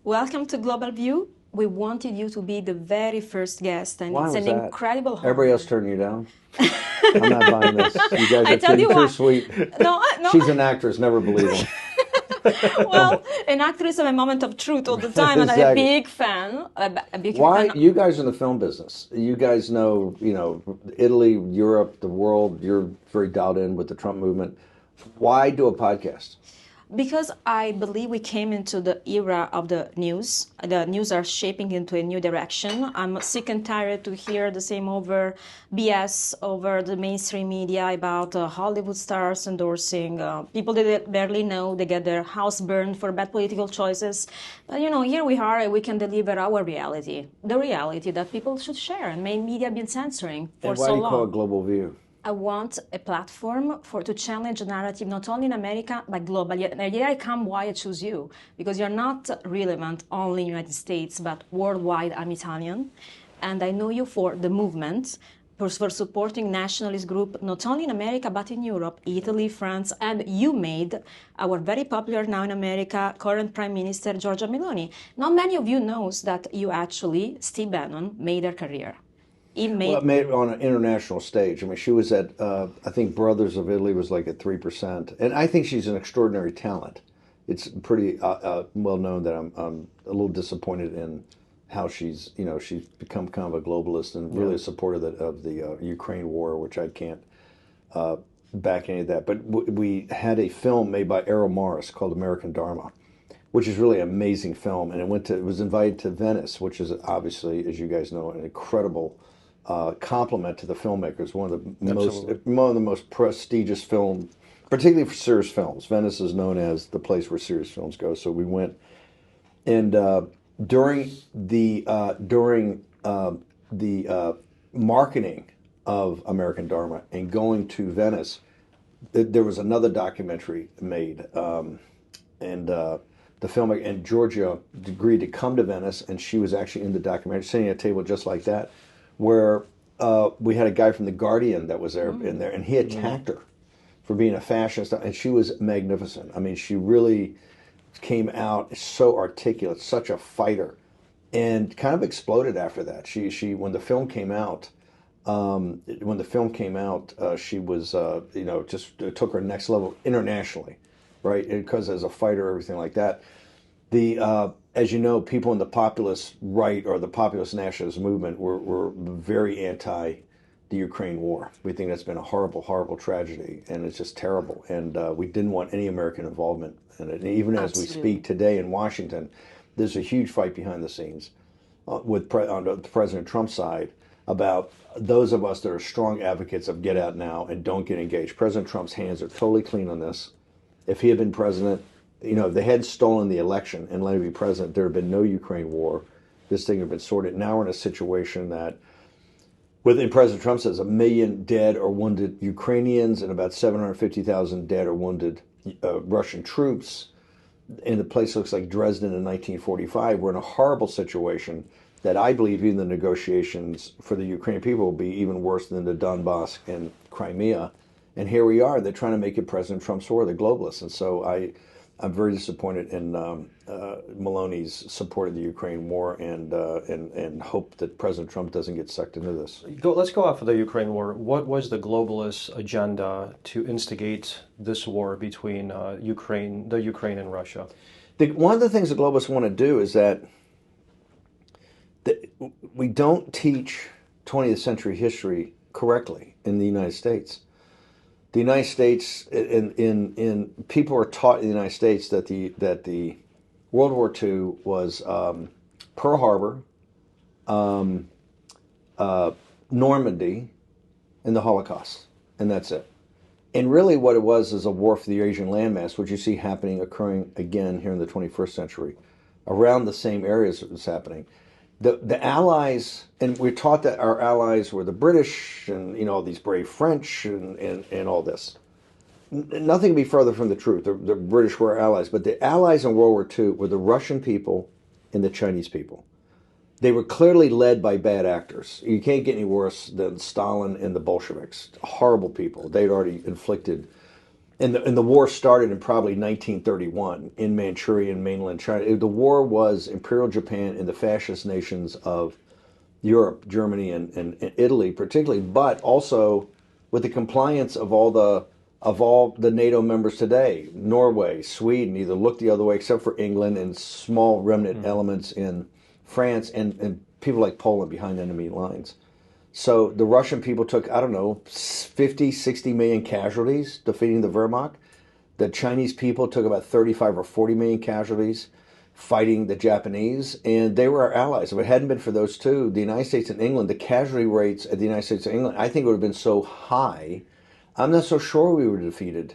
Welcome to Global View. We wanted you to be the very first guest, and Why it's was an that? incredible honor. Everybody else turned you down? I'm not buying this. You guys I are tell you too what. sweet. No, no. She's an actress. Never believe them. Well, an actress of a moment of truth all the time, and I'm a Exactly. big fan. A big Why fan. you guys are in the film business? You guys know, Italy, Europe, the world. You're very dialed in with the Trump movement. Why do a podcast? Because I believe we came into the era of the news. The news are shaping into a new direction. I'm sick and tired to hear the same over BS over the mainstream media about Hollywood stars endorsing people that they barely know. They get their house burned for bad political choices. But here we are. We can deliver our reality, the reality that people should share, and main media have been censoring for And why so do you call long. it Global View? I want a platform to challenge the narrative not only in America but globally. And here I come why I choose you, because you're not relevant only in the United States but worldwide. I'm Italian, and I know you for the movement, for supporting nationalist group not only in America but in Europe, Italy, France, and you made our very popular now in America current Prime Minister Giorgia Meloni. Not many of you knows that you actually, Steve Bannon, made her career. Well, it made it on an international stage. I mean, she was at, I think Brothers of Italy was like at 3%. And I think she's an extraordinary talent. It's pretty well known that I'm a little disappointed in how she's become kind of a globalist and really a supporter of the Ukraine war, which I can't back any of that. But we had a film made by Errol Morris called American Dharma, which is really an amazing film. And it was invited to Venice, which is obviously, as you guys know, an incredible compliment to the filmmakers. One of the most prestigious film, particularly for serious films. Venice is known as the place where serious films go. So we went, and during the marketing of American Dharma and going to Venice, there was another documentary made, and the filmmaker and Georgia agreed to come to Venice, and she was actually in the documentary, sitting at a table just like that, where we had a guy from The Guardian that was there in there, and he attacked her for being a fascist, and she was magnificent. I mean, she really came out so articulate, such a fighter, and kind of exploded after that. She when the film came out. She was, just took her next level internationally, right? Because as a fighter, everything like that. As you know, people in the populist right or the populist nationalist movement were very anti the Ukraine war. We think that's been a horrible, horrible tragedy, and it's just terrible. And we didn't want any American involvement in it. And even as we speak today in Washington, there's a huge fight behind the scenes on the President Trump's side about those of us that are strong advocates of get out now and don't get engaged. President Trump's hands are totally clean on this. If he had been president, if they had stolen the election and let him be president, there had been no Ukraine war. This thing had been sorted. Now we're in a situation that, within President Trump says, 1 million dead or wounded Ukrainians and about 750,000 dead or wounded Russian troops. And the place looks like Dresden in 1945. We're in a horrible situation that I believe even the negotiations for the Ukrainian people will be even worse than the Donbass and Crimea. And here we are. They're trying to make it President Trump's war, the globalists. And so I'm very disappointed in Meloni's support of the Ukraine war and hope that President Trump doesn't get sucked into this. Let's go off of the Ukraine war. What was the globalist agenda to instigate this war between Ukraine and Russia? One of the things the globalists want to do is that we don't teach 20th century history correctly in the United States. The United States, in people are taught in the United States that the World War II was Pearl Harbor, Normandy, and the Holocaust, and that's it. And really what it was is a war for the Asian landmass, which you see occurring again here in the 21st century, around the same areas it's happening. The Allies, and we're taught that our allies were the British and, these brave French and all this. Nothing could be further from the truth. The British were our allies, but the allies in World War II were the Russian people and the Chinese people. They were clearly led by bad actors. You can't get any worse than Stalin and the Bolsheviks. Horrible people. They'd already inflicted And the war started in probably 1931 in Manchuria and mainland China. The war was Imperial Japan and the fascist nations of Europe, Germany, and Italy particularly, but also with the compliance of all the NATO members today. Norway, Sweden either looked the other way except for England and small remnant elements in France and people like Poland behind enemy lines. So the Russian people took, I don't know, 50, 60 million casualties defeating the Wehrmacht. The Chinese people took about 35 or 40 million casualties fighting the Japanese, and they were our allies. If it hadn't been for those two, the United States and England, the casualty rates at the United States and England, I think would have been so high, I'm not so sure we would have defeated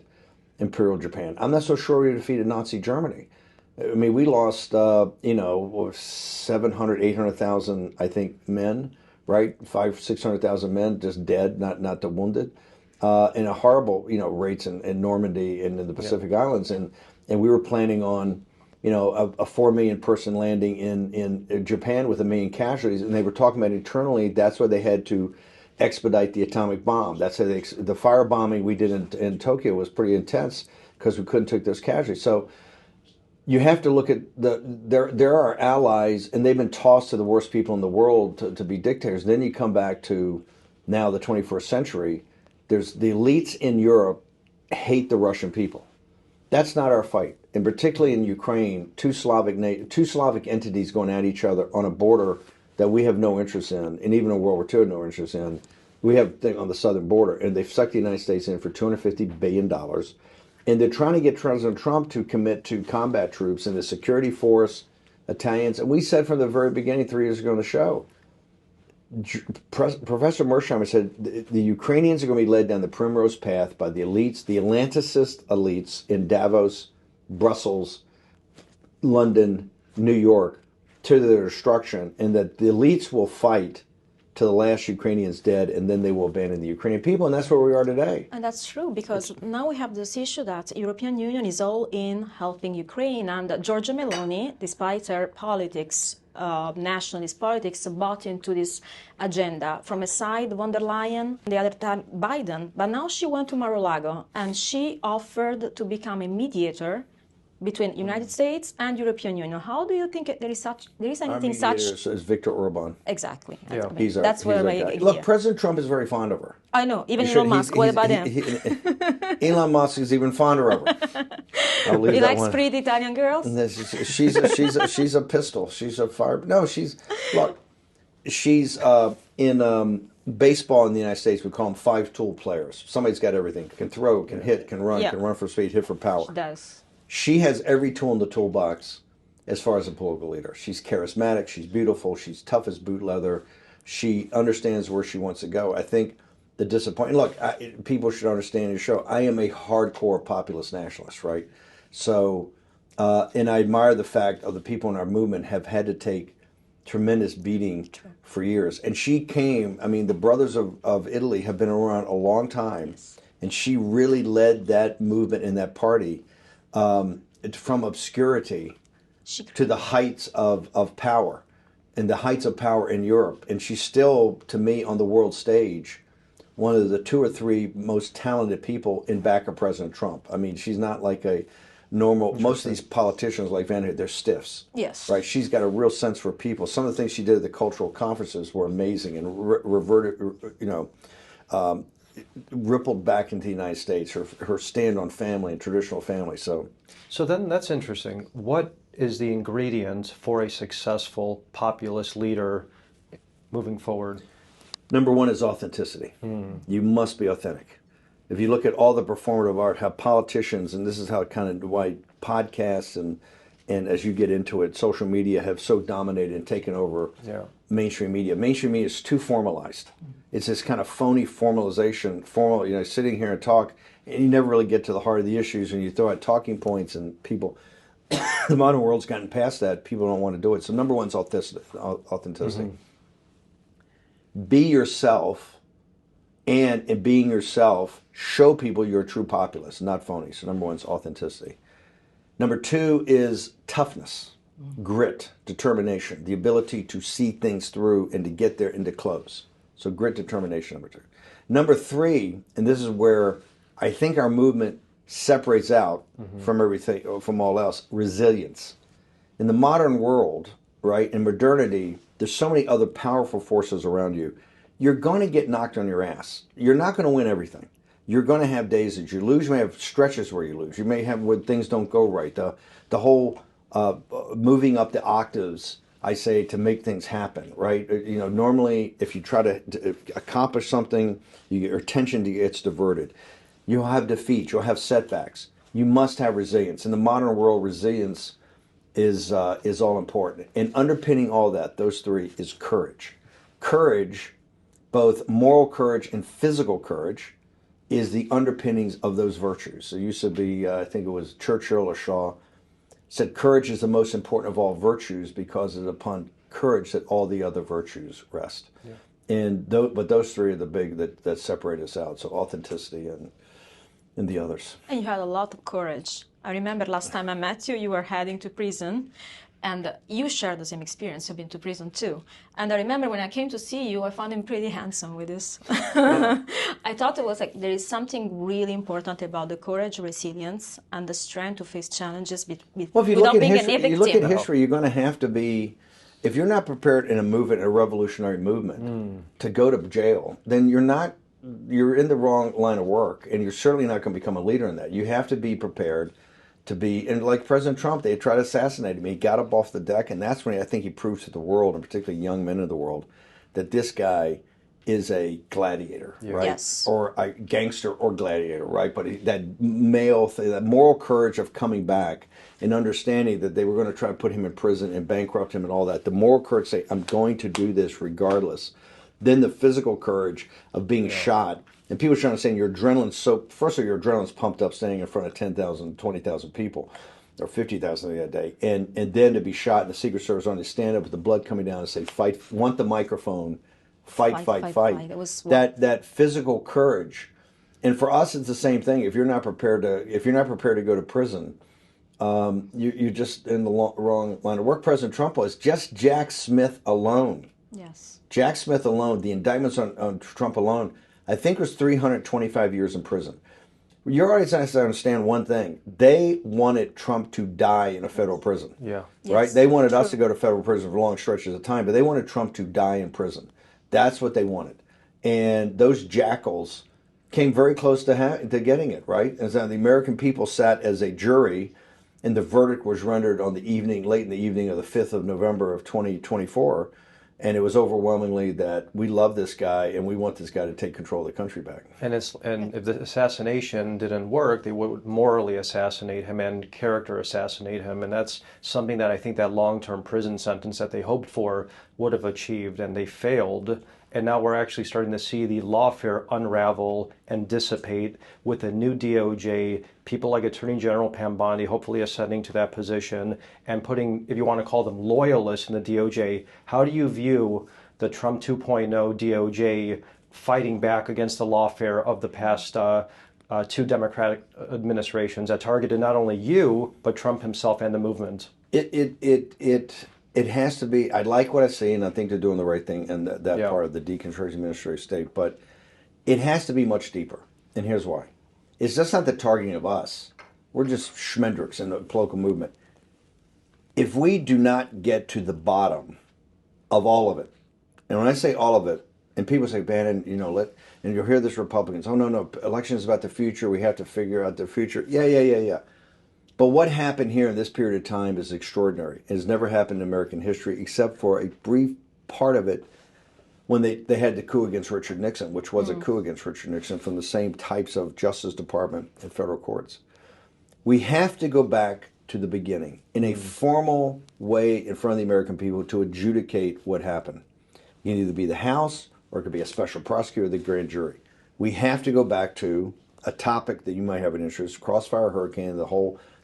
Imperial Japan. I'm not so sure we would have defeated Nazi Germany. I mean, we lost, 700, 800,000, I think, men, right? 600,000 men just dead, not the wounded, and a horrible, rates in Normandy and in the Pacific Islands. And we were planning on, a 4 million person landing in Japan with 1 million casualties. And they were talking about internally, that's why they had to expedite the atomic bomb. That's how the firebombing we did in Tokyo was pretty intense because we couldn't take those casualties. So you have to look at there are allies, and they've been tossed to the worst people in the world to be dictators. Then you come back to now the 21st century. There's the elites in Europe hate the Russian people. That's not our fight, and particularly in Ukraine, two Slavic entities going at each other on a border that we have no interest in, and even in World War II, no interest in. We have on the southern border, and they've sucked the United States in for $250 billion. And they're trying to get President Trump to commit to combat troops in the security force, Italians. And we said from the very beginning 3 years ago on the show, Professor Mersheimer said the Ukrainians are going to be led down the primrose path by the elites, the Atlanticist elites in Davos, Brussels, London, New York, to their destruction, and that the elites will fight to the last Ukrainians dead, and then they will abandon the Ukrainian people, and that's where we are today. And that's true, because now we have this issue that European Union is all in helping Ukraine, and Giorgia Meloni, despite her politics, nationalist politics, bought into this agenda. From a side, von der Leyen, the other time, Biden. But now she went to Mar-a-Lago, and she offered to become a mediator between United States and European Union. How do you think there is anything such? As Viktor Orban. Exactly. Yeah. That's where my idea. Look, President Trump is very fond of her. I know. Even Elon Musk. What about him? Elon Musk is even fonder of her. I'll leave he that likes one. pretty Italian girls. She's a pistol. She's a fire. No, she's in baseball in the United States. We call them five-tool players. Somebody's got everything. Can throw, can hit, can run for speed, hit for power. She does. She has every tool in the toolbox as far as a political leader. She's charismatic, she's beautiful, she's tough as boot leather. She understands where she wants to go. I think the disappointment, look, people should understand your show. I am a hardcore populist nationalist, right? So, and I admire the fact of the people in our movement have had to take tremendous beating for years. And she came, the Brothers of Italy have been around a long time, and she really led that movement in that party from obscurity to the heights of power, and the heights of power in Europe. And she's still, to me, on the world stage, one of the 2 or 3 most talented people in back of President Trump. She's not like a normal, most of these politicians like Bannon, they're stiffs. Yes. Right? She's got a real sense for people. Some of the things she did at the cultural conferences were amazing and reverted, rippled back into the United States, her stand on family and traditional family. So then that's interesting. What is the ingredient for a successful populist leader moving forward? Number one is authenticity. You must be authentic. If you look at all the performative art, how politicians, and this is how why podcasts and as you get into it, social media have so dominated and taken over mainstream media. Mainstream media is too formalized. It's this kind of phony formalization, sitting here and talk, and you never really get to the heart of the issues, and you throw out talking points, and people, the modern world's gotten past that. People don't want to do it. So number one is authenticity. Mm-hmm. Be yourself, and in being yourself, show people you're a true populist, not phony. So number one is authenticity. Number two is toughness, grit, determination, the ability to see things through and to get there and to close. So grit, determination, number two. Number three, and this is where I think our movement separates out from everything, from all else, resilience. In the modern world, right, in modernity, there's so many other powerful forces around you. You're going to get knocked on your ass. You're not going to win everything. You're going to have days that you lose. You may have stretches where you lose. You may have when things don't go right. The whole moving up the octaves, I say, to make things happen, right? You know, normally if you try to accomplish something, your attention gets diverted. You'll have defeat. You'll have setbacks. You must have resilience. In the modern world, resilience is all important. And underpinning all that, those three, is courage. Courage, both moral courage and physical courage, is the underpinnings of those virtues. It used to be, I think it was Churchill or Shaw, said courage is the most important of all virtues because it's upon courage that all the other virtues rest. Yeah. And but those three are the big that separate us out. So authenticity and the others. And you had a lot of courage. I remember last time I met you, you were heading to prison, and you shared the same experience. You've been to prison too. And I remember when I came to see you, I found him pretty handsome with this. I thought it was like there is something really important about the courage, resilience, and the strength to face challenges without being an victim. You look at history, you're going to have to be, if you're not prepared in a movement, a revolutionary movement, to go to jail, then you're in the wrong line of work, and you're certainly not going to become a leader in that. You have to be prepared to be, and like President Trump, they tried to assassinate him. He got up off the deck, and that's when I think he proved to the world, and particularly young men of the world, that this guy is a gladiator, right? Yes. Or a gangster or gladiator, right? But that that moral courage of coming back and understanding that they were going to try to put him in prison and bankrupt him and all that. The moral courage to say, I'm going to do this regardless. Then the physical courage of being shot. And people are trying to say your adrenaline's first of all, your adrenaline's pumped up standing in front of 10,000, 20,000 people, or 50,000 that day. And then to be shot and the Secret Service on to stand up with the blood coming down and say, fight, want the microphone, fight. It was that physical courage. And for us, it's the same thing. If you're not prepared to go to prison, you're just in the wrong line of work. President Trump was just Jack Smith alone. Yes. Jack Smith alone, the indictments on Trump alone, I think was 325 years in prison. Your audience has to understand one thing. They wanted Trump to die in a federal prison. Yeah. Right? Yes, They wanted us to go to federal prison for long stretches of time, but they wanted Trump to die in prison. That's what they wanted. And those jackals came very close to getting it, right? And so the American people sat as a jury, and the verdict was rendered on late in the evening of the 5th of November of 2024. And it was overwhelmingly that we love this guy and we want this guy to take control of the country back. And if the assassination didn't work, they would morally assassinate him and character assassinate him. And that's something that I think that long-term prison sentence that they hoped for would have achieved, and they failed. And now we're actually starting to see the lawfare unravel and dissipate with the new DOJ, people like Attorney General Pam Bondi hopefully ascending to that position and putting, if you want to call them loyalists in the DOJ. How do you view the Trump 2.0 DOJ fighting back against the lawfare of the past two Democratic administrations that targeted not only you, but Trump himself and the movement? It has to be, I like what I see, and I think they're doing the right thing in that part of the Deconstructing administrative state, but it has to be much deeper. And here's why. It's just not the targeting of us. We're just schmendricks in the political movement. If we do not get to the bottom of all of it, and when I say all of it, and people say, Bannon, and you'll hear this Republicans, oh, no, election is about the future, we have to figure out the future. Yeah. But what happened here in this period of time is extraordinary. It has never happened in American history, except for a brief part of it when they had the coup against Richard Nixon, which was a coup against Richard Nixon from the same types of Justice Department and federal courts. We have to go back to the beginning in a formal way in front of the American people to adjudicate what happened. You can either be the House or it could be a special prosecutor or the grand jury. We have to go back to a topic that you might have an interest, Crossfire Hurricane,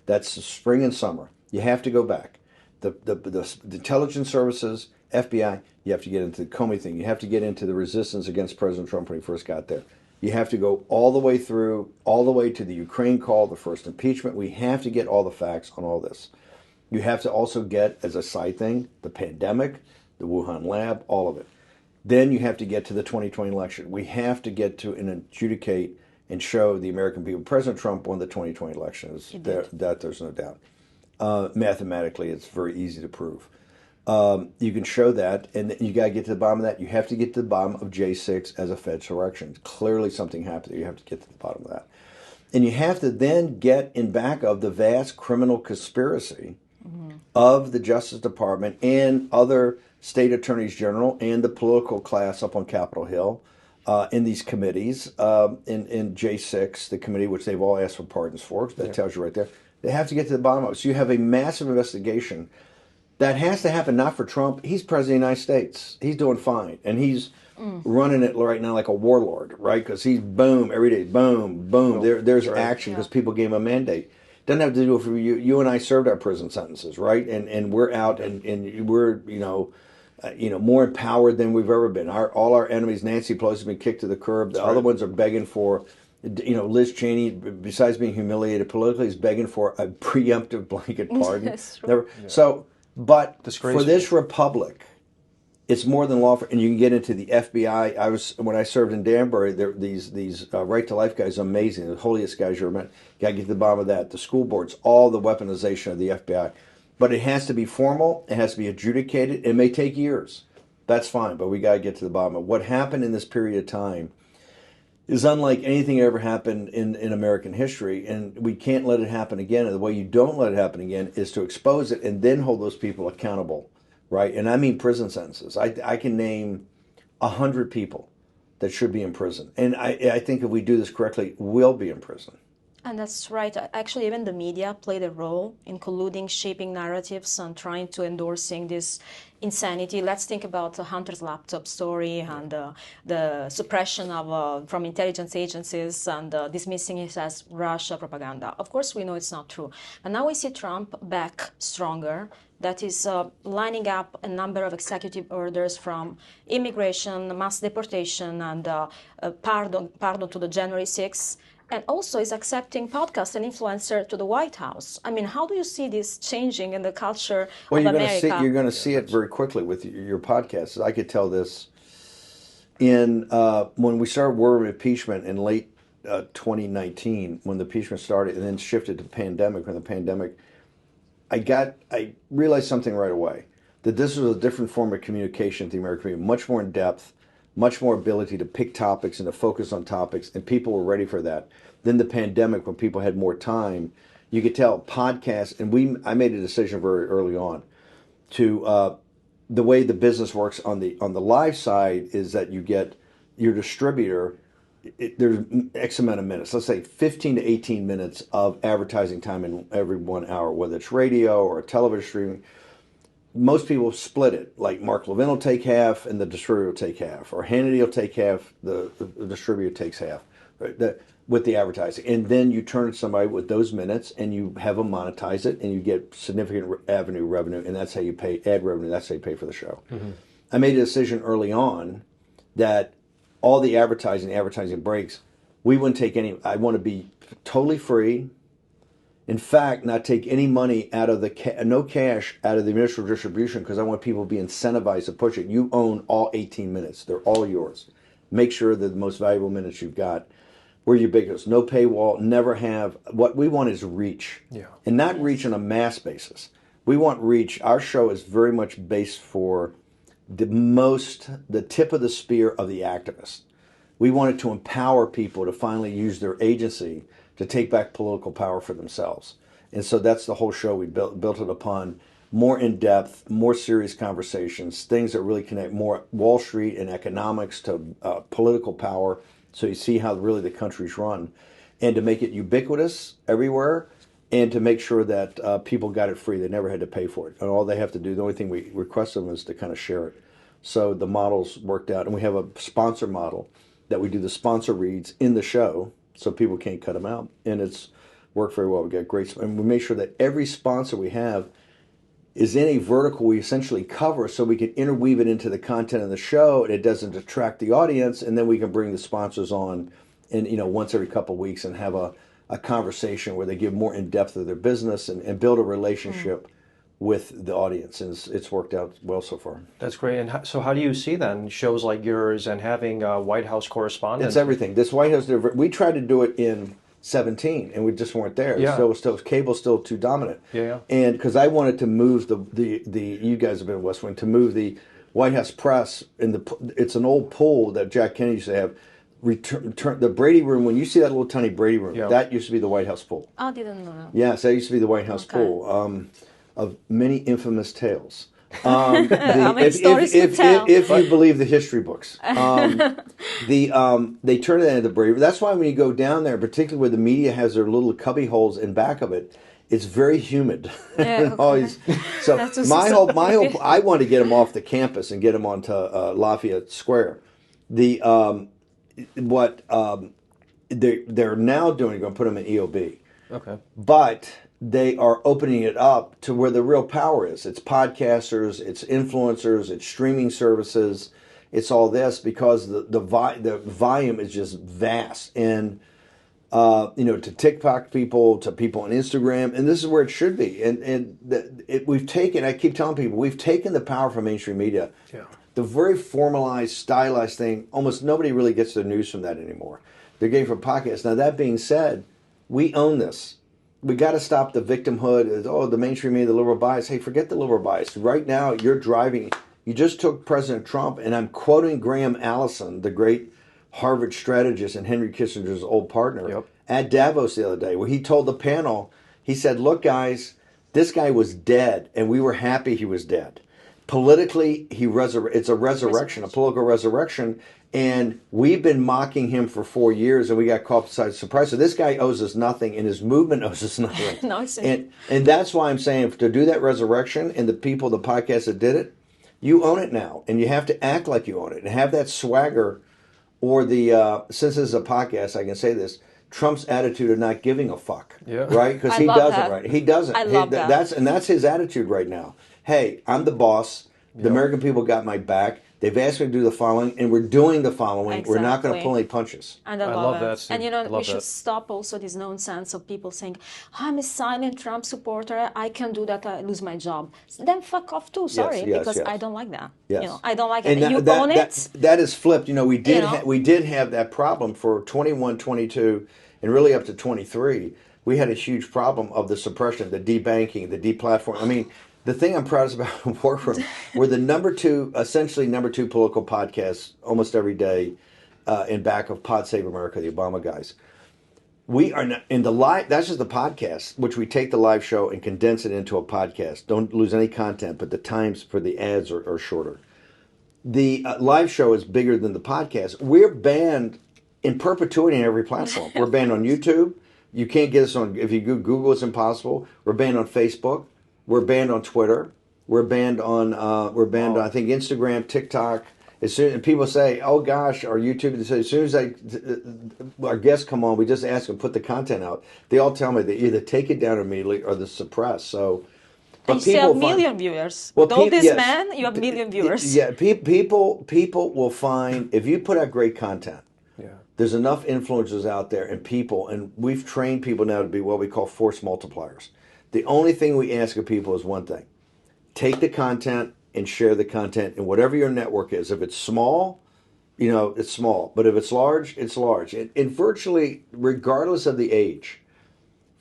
that's spring and summer. You have to go back. The intelligence services, FBI, you have to get into the Comey thing. You have to get into the resistance against President Trump when he first got there. You have to go all the way to the Ukraine call, the first impeachment. We have to get all the facts on all this. You have to also get, as a side thing, the pandemic, the Wuhan lab, all of it. Then you have to get to the 2020 election. We have to get to and adjudicate and show the American people President Trump won the 2020 election. That there's no doubt. Mathematically, it's very easy to prove. You can show that, and you got to get to the bottom of that. You have to get to the bottom of J6 as a Fed direction. Clearly something happened there. You have to get to the bottom of that. And you have to then get in back of the vast criminal conspiracy of the Justice Department and other state attorneys general and the political class up on Capitol Hill in these committees, in J6, the committee which they've all asked for pardons for. That tells you right there. They have to get to the bottom of it. So you have a massive investigation that has to happen not for Trump. He's president of the United States. He's doing fine. And he's running it right now like a warlord, right? Because he's boom, every day, boom, boom. There's action because people gave him a mandate. Doesn't have to do with you. You and I served our prison sentences, right? And we're out and we're, more empowered than we've ever been. All our enemies, Nancy Pelosi has been kicked to the curb. The other ones are begging for, Liz Cheney, besides being humiliated politically, is begging for a preemptive blanket pardon. So, but for this republic, it's more than lawfare, and you can get into the FBI. When I served in Danbury, these right to life guys, amazing, the holiest guys you ever met. Got to get to the bottom of that. The school boards, all the weaponization of the FBI, but it has to be formal. It has to be adjudicated. It may take years. That's fine, but we got to get to the bottom of what happened in this period of time. Is unlike anything that ever happened in American history, and we can't let it happen again. And the way you don't let it happen again is to expose it and then hold those people accountable, right? And I mean prison sentences. I can name 100 people that should be in prison, and I think if we do this correctly, we'll be in prison. And that's right. Actually, even the media played a role in colluding, shaping narratives, and trying to endorsing this insanity. Let's think about Hunter's laptop story and the suppression of from intelligence agencies and dismissing it as Russia propaganda. Of course, we know it's not true. But now we see Trump back stronger. That is lining up a number of executive orders from immigration, mass deportation, and pardon to the January 6th. And also is accepting podcasts and influencer to the White House. I mean, how do you see this changing in the culture of America? You're going to see it very quickly with your podcasts. I could tell this when we started War of Impeachment in late 2019, when the impeachment started, and then shifted to pandemic. When the pandemic, I realized something right away, that this was a different form of communication to the American people, much more in depth, much more ability to pick topics and to focus on topics, and people were ready for that. Then the pandemic, when people had more time, you could tell podcasts, and I made a decision very early on to the way the business works on the live side is that you get your distributor. There's X amount of minutes, let's say 15 to 18 minutes of advertising time in every 1 hour, whether it's radio or television streaming. Most people split it. Like Mark Levin will take half and the distributor will take half. Or Hannity will take half, the distributor takes half, right? With the advertising. And then you turn to somebody with those minutes and you have them monetize it and you get significant revenue, and that's how you pay ad revenue. That's how you pay for the show. Mm-hmm. I made a decision early on that all the advertising breaks, we wouldn't take any. I want to be totally free. In fact, not take any money out of no cash out of the initial distribution, because I want people to be incentivized to push it. You own all 18 minutes. They're all yours. Make sure that the most valuable minutes you've got, we're ubiquitous. No paywall, never have. What we want is reach. Yeah. And not reach on a mass basis. We want reach. Our show is very much based for the tip of the spear of the activist. We wanted to empower people to finally use their agency to take back political power for themselves. And so that's the whole show. We built it upon more in-depth, more serious conversations, things that really connect more Wall Street and economics to political power, so you see how really the country's run, and to make it ubiquitous everywhere, and to make sure that people got it free. They never had to pay for it. And all they have to do, the only thing we request of them is to kind of share it. So the model's worked out. And we have a sponsor model that we do the sponsor reads in the show, so people can't cut them out. And it's worked very well. We get great, and we make sure that every sponsor we have is in a vertical we essentially cover, so we can interweave it into the content of the show, and it doesn't detract the audience. And then we can bring the sponsors on, and once every couple of weeks, and have a conversation where they give more in depth of their business and build a relationship with the audience, and it's worked out well so far. That's great. And so how do you see then shows like yours and having a White House correspondent? It's everything. This White House, we tried to do it in 17, and we just weren't there. Yeah. Cable's still too dominant. Yeah. And because I wanted to move the you guys have been in West Wing, to move the White House press it's an old pool that Jack Kennedy used to have. Return the Brady room. When you see that little tiny Brady room, that used to be the White House pool. I didn't know. Yes, that used to be the White House pool. Of many infamous tales. How many stories to tell? If you believe the history books, they turn it into the Brady. That's why when you go down there, particularly where the media has their little cubby holes in back of it, it's very humid. Yeah, Always. So my hope, I want to get them off the campus and get them onto Lafayette Square. They're now doing, going to put them in EOB. Okay. But they are opening it up to where the real power is. It's podcasters, it's influencers, it's streaming services, it's all this, because the volume is just vast. And to TikTok people, to people on Instagram, and this is where it should be. We've taken, I keep telling people, we've taken the power from mainstream media. Yeah. The very formalized, stylized thing, almost nobody really gets their news from that anymore. They're getting from podcasts. Now, that being said, we own this. We got to stop the victimhood. Oh, the mainstream media, the liberal bias. Hey, forget the liberal bias. Right now, you're driving. You just took President Trump, and I'm quoting Graham Allison, the great Harvard strategist and Henry Kissinger's old partner, at Davos the other day, where he told the panel, he said, look, guys, this guy was dead, and we were happy he was dead. Politically, it's a resurrection, a political resurrection. And we've been mocking him for 4 years, and we got caught beside surprise. So this guy owes us nothing, and his movement owes us nothing. And that's why I'm saying, to do that resurrection, and the people, the podcast that did it, you own it now, and you have to act like you own it, and have that swagger, or since this is a podcast, I can say this, Trump's attitude of not giving a fuck, right? Because he doesn't, right? He doesn't. I love that. That's his attitude right now. Hey, I'm the boss. The American people got my back. They've asked me to do the following, and we're doing the following. Exactly. We're not going to pull any punches. And I love that. And we should stop also this nonsense of people saying, I'm a silent Trump supporter. I can do that. I lose my job. Then fuck off too. Sorry, because I don't like that. Yes. I don't like it. You own it. That is flipped. We did have that problem for 21, 22, and really up to 23. We had a huge problem of the suppression, the debanking, the deplatforming. I mean, the thing I'm proudest about Workroom, we're the essentially number two political podcast almost every day in back of Pod Save America, the Obama guys. We are in the live, that's just the podcast, which we take the live show and condense it into a podcast. Don't lose any content, but the times for the ads are shorter. The live show is bigger than the podcast. We're banned in perpetuity on every platform. We're banned on YouTube. You can't get us on, if you Google, it's impossible. We're banned on Facebook. We're banned on Twitter. We're banned on on, I think, Instagram, TikTok. And people say, "Oh gosh," our YouTube. They say, as soon as our guests come on, we just ask them to put the content out. They all tell me they either take it down immediately or they suppress. So, but you still have million viewers. Well, man, you have million viewers. Yeah, people will find, if you put out great content. Yeah. There's enough influencers out there and people, and we've trained people now to be what we call force multipliers. The only thing we ask of people is one thing. Take the content and share the content in whatever your network is. If it's small, it's small. But if it's large, it's large. And virtually, regardless of the age,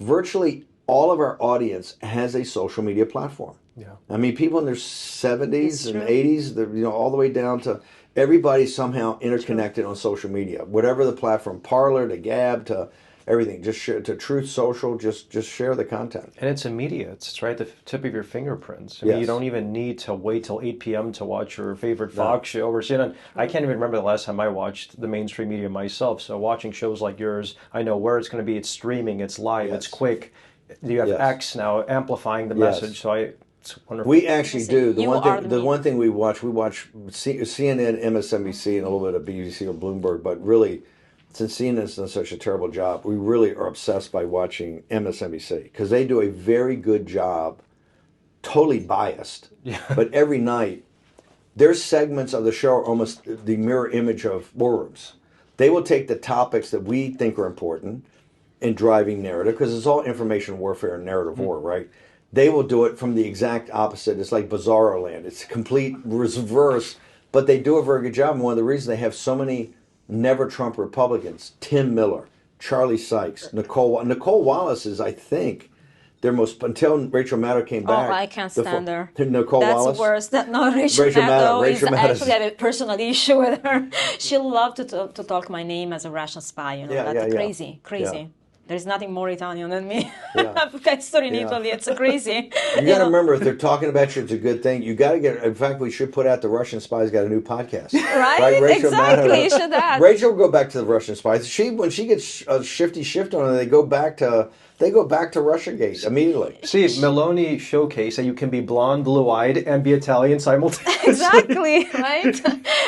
virtually all of our audience has a social media platform. Yeah. I mean, people in their 70s and 80s, all the way down to everybody somehow interconnected on social media. Whatever the platform, Parler to Gab to everything, just share to Truth Social, just share the content. And it's immediate. It's right at the tip of your fingerprints. I mean, you don't even need to wait till 8 p.m. to watch your favorite Fox show or CNN. I can't even remember the last time I watched the mainstream media myself. So watching shows like yours, I know where it's going to be. It's streaming. It's live. It's quick. You have X now amplifying the message. So it's wonderful. We actually do. The one thing we watch CNN, MSNBC, and a little bit of BBC or Bloomberg, but really, since CNN's done such a terrible job, we really are obsessed by watching MSNBC because they do a very good job, totally biased. Yeah. But every night, their segments of the show are almost the mirror image of war rooms. They will take the topics that we think are important in driving narrative, because it's all information warfare and narrative war, right? They will do it from the exact opposite. It's like bizarro land. It's complete reverse, but they do a very good job. And one of the reasons they have so many never Trump Republicans, Tim Miller, Charlie Sykes, Nicole Wallace is, I think, their most, until Rachel Maddow came back. Oh, I can't stand her. Nicole Wallace? That's worse. Rachel Maddow is actually Maddow. I have a personal issue with her. She loved to talk my name as a Russian spy. That's crazy. Yeah. There's nothing more Italian than me. Yeah. That story in Italy, it's crazy. You got to remember, if they're talking about you, it's a good thing. You got to get. In fact, we should put out the Russian Spies got a new podcast. Right? Rachel Exactly. Maddow. You should have. Rachel will go back to the Russian Spies. When she gets a shifty shift on her, they go back to Russiagate immediately. See, Meloni showcased that you can be blonde, blue-eyed, and be Italian simultaneously. Exactly, right?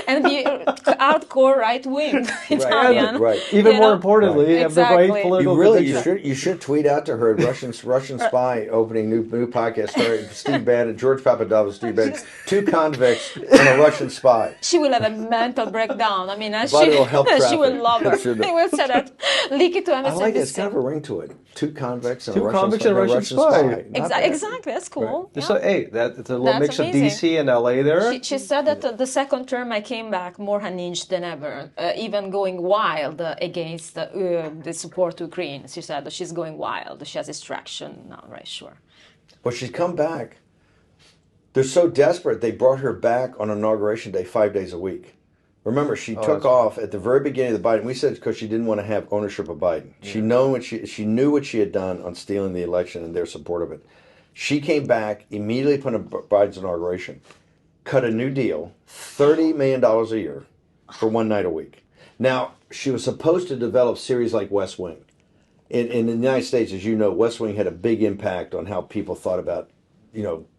And be hardcore right-wing Italian. Right. Even more importantly, have the right Exactly. political You should tweet out to her, Russian Spy opening new podcast starring Steve Bannon, George Papadopoulos, Steve Bannon, 2 convicts and a Russian spy. She will have a mental breakdown. I mean, It'll help she will love her. Sure He will say that. Leak it to MSNBC. I like it. It's kind of a ring to it. 2 convicts and Two a Russian convicts and a Russian spy. Not bad. Exactly, that's cool. Right. Yeah. So, hey, that's a little That's mix amazing. of DC and LA there. She said that the second term I came back more unhinged than ever, even going wild against the support to Ukraine. She said that she's going wild. She has distraction. Not right sure. Well, she's come back. They're so desperate, they brought her back on Inauguration Day 5 days a week. Remember, she took off at the very beginning of the Biden. We said because she didn't want to have ownership of Biden. Yeah. She knew what she had done on stealing the election and their support of it. She came back, immediately put on Biden's inauguration, cut a new deal, $30 million a year for one night a week. Now, she was supposed to develop series like West Wing. In the United States, as you know, West Wing had a big impact on how people thought about,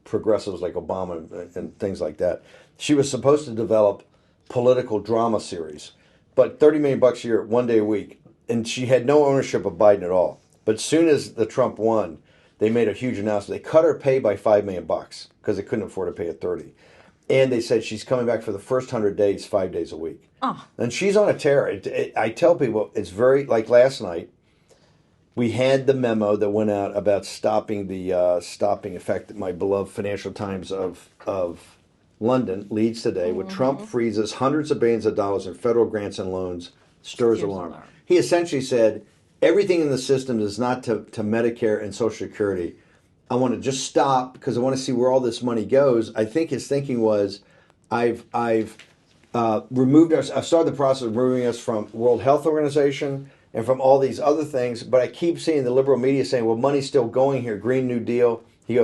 progressives like Obama and things like that. She was supposed to develop political drama series, but $30 million a year, 1 day a week, and she had no ownership of Biden at all. But as soon as the Trump won, they made a huge announcement. They cut her pay by $5 million because they couldn't afford to pay at 30. And they said she's coming back for the first 100 days, 5 days a week. Oh. And she's on a tear. I tell people, it's very, like last night, we had the memo that went out about stopping effect, my beloved Financial Times of London leads today with Trump freezes hundreds of billions of dollars in federal grants and loans, stirs alarm. He essentially said, everything in the system is not to Medicare and Social Security. I want to just stop because I want to see where all this money goes. I think his thinking was, I've removed us. I've started the process of removing us from World Health Organization and from all these other things. But I keep seeing the liberal media saying, well, money's still going here. Green New Deal. He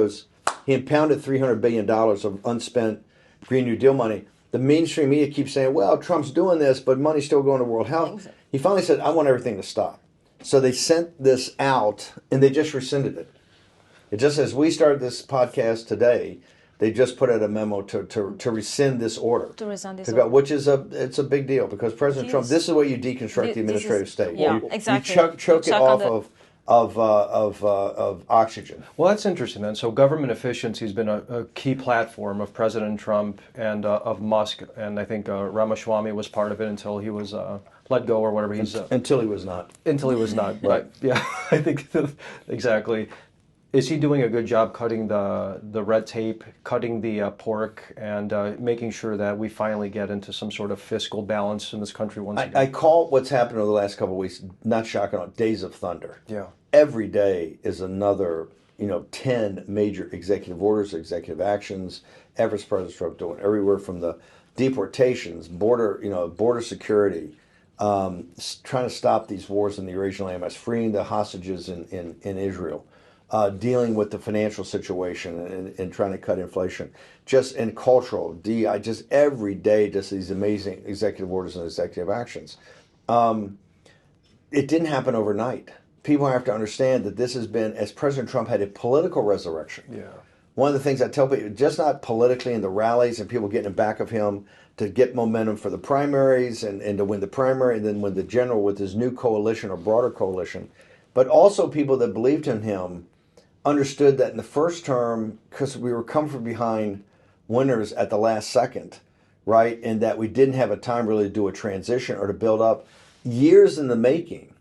impounded $300 billion of unspent Green New Deal money. The mainstream media keeps saying, well, Trump's doing this, but money's still going to World Health. He finally said, I want everything to stop. So they sent this out, and they just rescinded it. It just as we started this podcast today, they just put out a memo to rescind this order. To rescind this order. Which is it's a big deal because President Trump, this is what you deconstruct the administrative state. Yeah, exactly. You choke it off of oxygen. Well, that's interesting then. So government efficiency has been a key platform of President Trump and of Musk, and I think Ramaswamy was part of it until he was let go or whatever he's... until he was not. Until he was not, right. Yeah, I think exactly. Is he doing a good job cutting the red tape, cutting the pork, and making sure that we finally get into some sort of fiscal balance in this country once again? I call what's happened over the last couple of weeks, not shocking, days of thunder. Yeah. Every day is another, 10 major executive orders, executive actions, efforts President Trump doing everywhere from the deportations, border security, trying to stop these wars in the Eurasian landmass, freeing the hostages in Israel. Dealing with the financial situation and trying to cut inflation, just in cultural, just every day, just these amazing executive orders and executive actions. It didn't happen overnight. People have to understand that this has been, as President Trump had a political resurrection. Yeah. One of the things I tell people, just not politically in the rallies and people getting in back of him to get momentum for the primaries and to win the primary and then win the general with his new coalition or broader coalition, but also people that believed in him understood that in the first term, because we were come from behind winners at the last second, right, and that we didn't have a time really to do a transition or to build up, years in the making,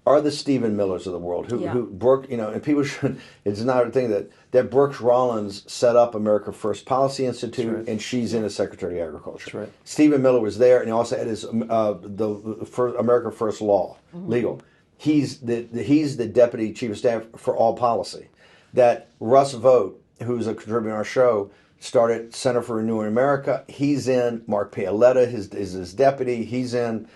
are the Stephen Millers of the world who Brooke, and people should. It's not a thing that Brooks Rollins set up America First Policy Institute, and she's in as Secretary of Agriculture. That's right. Stephen Miller was there, and he also had his the first America First Law legal. He's the Deputy Chief of Staff for all policy. That Russ Vogt, who's a contributor on our show, started Center for Renewing America. He's in. Mark Paoletta is his deputy. He's in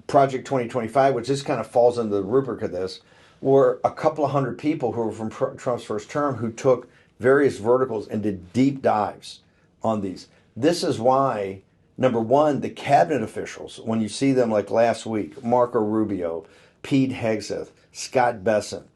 Project 2025, which just kind of falls into the rubric of this, were a couple of hundred people who were from Trump's first term who took various verticals and did deep dives on these. This is why, number one, the cabinet officials, when you see them like last week, Marco Rubio, Pete Hegseth, Scott Bessent,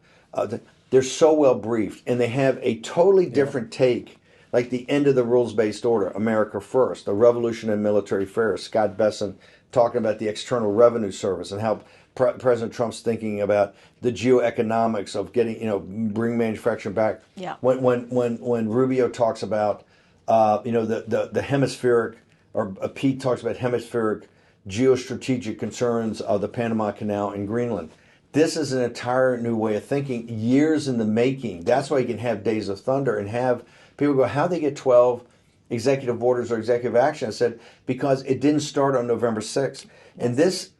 they're so well briefed, and they have a totally different take, like the end of the rules-based order, America First, the revolution in military affairs, Scott Bessent talking about the External Revenue Service and how President Trump's thinking about the geoeconomics of getting, bring manufacturing back. Yeah. When Rubio talks about, the hemispheric, or Pete talks about hemispheric geostrategic concerns of the Panama Canal and Greenland. This is an entire new way of thinking, years in the making. That's why you can have Days of Thunder and have people go, how they get 12 executive orders or executive action. I said, because it didn't start on November 6th. And this,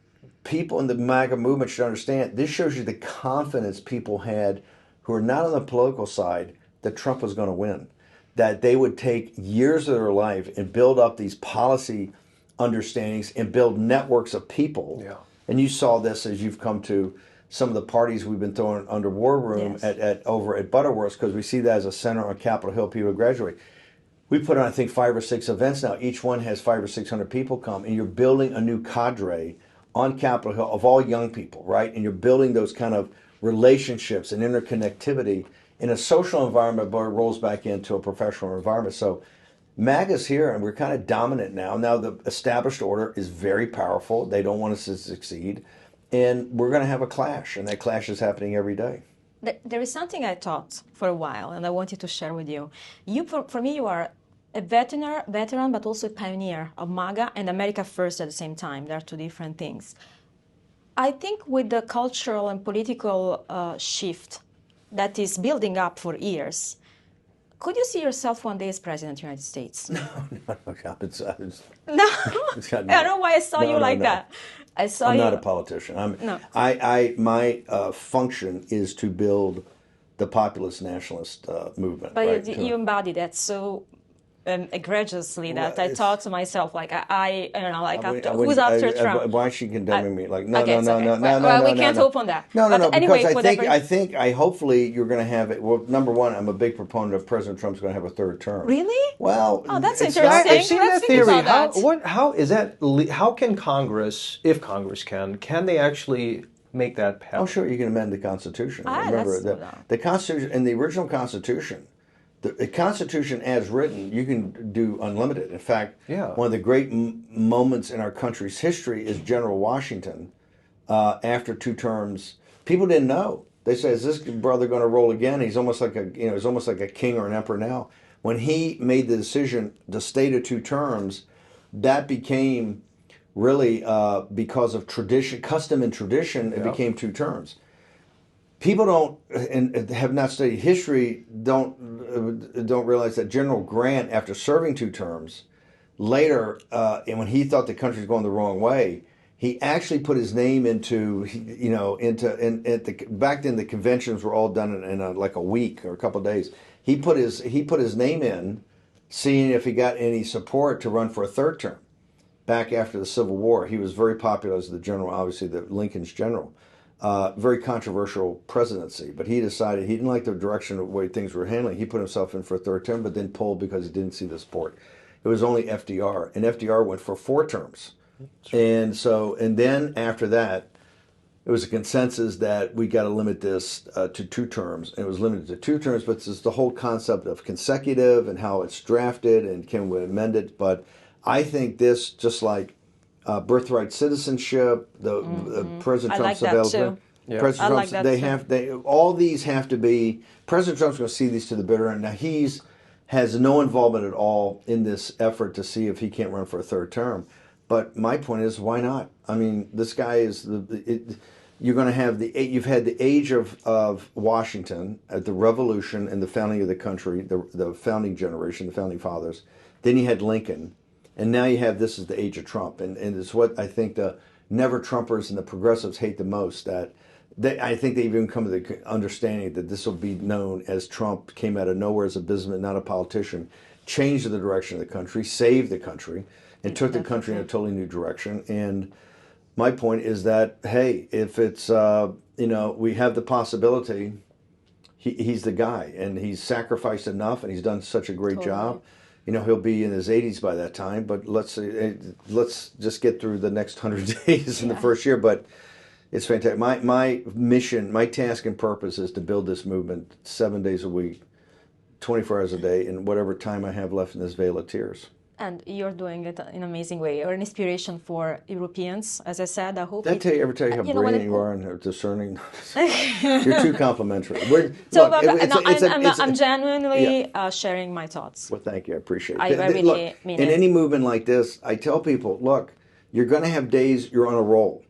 people in the MAGA movement should understand, this shows you the confidence people had who are not on the political side that Trump was going to win. That they would take years of their life and build up these policy understandings and build networks of people. Yeah. And you saw this as you've come to some of the parties we've been throwing under War Room over at Butterworth's, because we see that as a center on Capitol Hill, people graduate. We put on, I think, 5 or 6 events now. Each one has 500 or 600 people come, and you're building a new cadre on Capitol Hill of all young people, right? And you're building those kind of relationships and interconnectivity in a social environment, but it rolls back into a professional environment. So MAGA's here, and we're kind of dominant now. Now the established order is very powerful. They don't want us to succeed. And we're going to have a clash, and that clash is happening every day. There is something I taught for a while, and I wanted to share with you. For me, you are a veteran, but also a pioneer of MAGA and America First at the same time. They are two different things. I think with the cultural and political shift that is building up for years, could you see yourself one day as president of the United States? No. No. I don't know why I saw you like that. I'm not a politician. My function is to build the populist nationalist movement. But right? you embody that so egregiously that I thought to myself, who's after Trump? Why is she condemning me? Like, no. We can't open that. No. Anyway, because hopefully you're going to have it. Well, number one, I'm a big proponent of President Trump's going to have a third term. Really? Well, that's interesting. I've seen that theory. That. How is that? How can Congress, if Congress can they actually make that pass? Oh, sure. You can amend the Constitution. Remember the Constitution in the original Constitution. The Constitution as written, you can do unlimited. In fact, one of the great moments in our country's history is General Washington, after 2 terms. People didn't know. They said, "Is this brother going to roll again?" He's almost like he's almost like a king or an emperor now. When he made the decision to stay to 2 terms, that became really because of tradition, custom and tradition. It became 2 terms. People don't and have not studied history don't realize that General Grant, after serving 2 terms, later, and when he thought the country was going the wrong way, he actually put his name into back then the conventions were all done in like a week or a couple of days. He put his name in, seeing if he got any support to run for a 3rd term. Back after the Civil War, he was very popular as the general, obviously the Lincoln's general. Very controversial presidency, but he decided he didn't like the direction of the way things were handling. He put himself in for a 3rd term, but then pulled because he didn't see the support. It was only FDR, and FDR went for 4 terms. And then after that, it was a consensus that we got to limit this to 2 terms, and it was limited to 2 terms. But it's the whole concept of consecutive and how it's drafted and can we amend it. But I think this, just like birthright citizenship, the President Trump's available. President Trump's, all these have to be. President Trump's going to see these to the bitter end. Now has no involvement at all in this effort to see if he can't run for a 3rd term. But my point is, why not? I mean, this guy is you're going to have you've had the age of Washington, the Revolution and the founding of the country, the founding generation, the founding fathers. Then you had Lincoln, and now you have this is the age of Trump, and it's what I think the never Trumpers and the progressives hate the most. That I think they've even come to the understanding that this will be known as Trump came out of nowhere as a businessman, not a politician, changed the direction of the country, saved the country, and took the country in a totally new direction. And my point is that, hey, if it's, we have the possibility, he's the guy, and he's sacrificed enough, and he's done such a great job. He'll be in his 80s by that time, but let's just get through the next 100 days in the first year. But it's fantastic. My mission, my task and purpose is to build this movement 7 days a week, 24 hours a day, in whatever time I have left in this vale of tears. And you're doing it in an amazing way. You're an inspiration for Europeans. As I said, I hope... Did I ever tell you how brilliant you are and discerning? You're too complimentary. I'm genuinely sharing my thoughts. Well, thank you. I appreciate it. I really mean it. In any movement like this, I tell people, look, you're going to have days you're on a roll,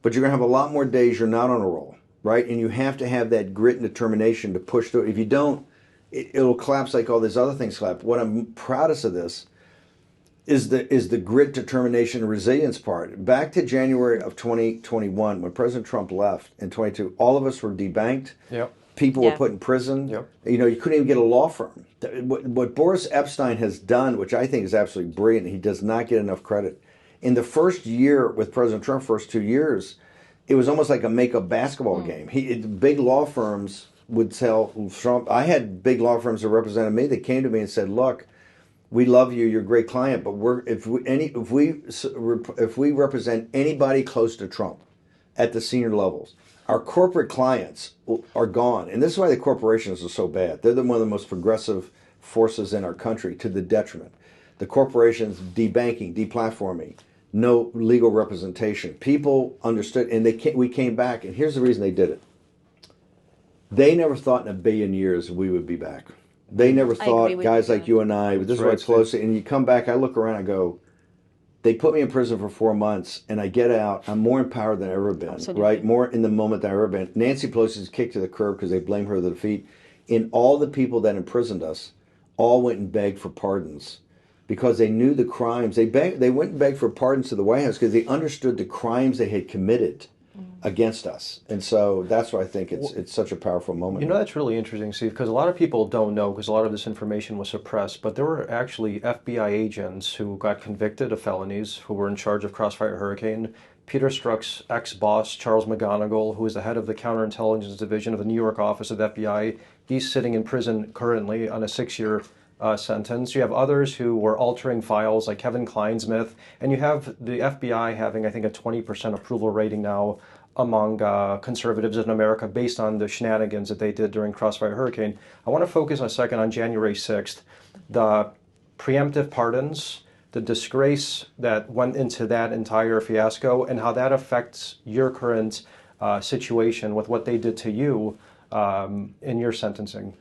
but you're going to have a lot more days you're not on a roll, right? And you have to have that grit and determination to push through. If you don't, it'll collapse like all these other things collapse. What I'm proudest of this is the grit, determination, and resilience part. Back to January of 2021, when President Trump left in 22, all of us were debanked. Yep. People were put in prison. Yep. You couldn't even get a law firm. What Boris Epstein has done, which I think is absolutely brilliant, he does not get enough credit. In the first year with President Trump, first 2 years, it was almost like a make-up basketball game. Big law firms would tell Trump. I had big law firms that represented me that came to me and said, look, we love you, you're a great client, but if we represent anybody close to Trump at the senior levels, our corporate clients are gone. And this is why the corporations are so bad. They're one of the most progressive forces in our country, to the detriment. The corporations debanking, deplatforming, no legal representation. People understood, and we came back, and here's the reason they did it. They never thought in a billion years we would be back. They never thought guys like you and I, this is why it's close. And you come back, I look around, I go, they put me in prison for 4 months, and I get out, I'm more empowered than I've ever been, Absolutely. Right? More in the moment than I've ever been. Nancy Pelosi's kicked to the curb because they blame her for the defeat. And all the people that imprisoned us all went and begged for pardons because they knew the crimes. They went and begged for pardons to the White House because they understood the crimes they had committed against us. And so that's why I think it's such a powerful moment. That's really interesting, Steve, because a lot of people don't know, because a lot of this information was suppressed, but there were actually FBI agents who got convicted of felonies who were in charge of Crossfire Hurricane. Peter Strzok's ex-boss, Charles McGonigal, who is the head of the counterintelligence division of the New York office of the FBI, he's sitting in prison currently on a 6-year sentence. You have others who were altering files like Kevin Kleinsmith, and you have the FBI having, I think, a 20% approval rating now among conservatives in America based on the shenanigans that they did during Crossfire Hurricane. I want to focus a second on January 6th, the preemptive pardons, the disgrace that went into that entire fiasco, and how that affects your current situation with what they did to you in your sentencing.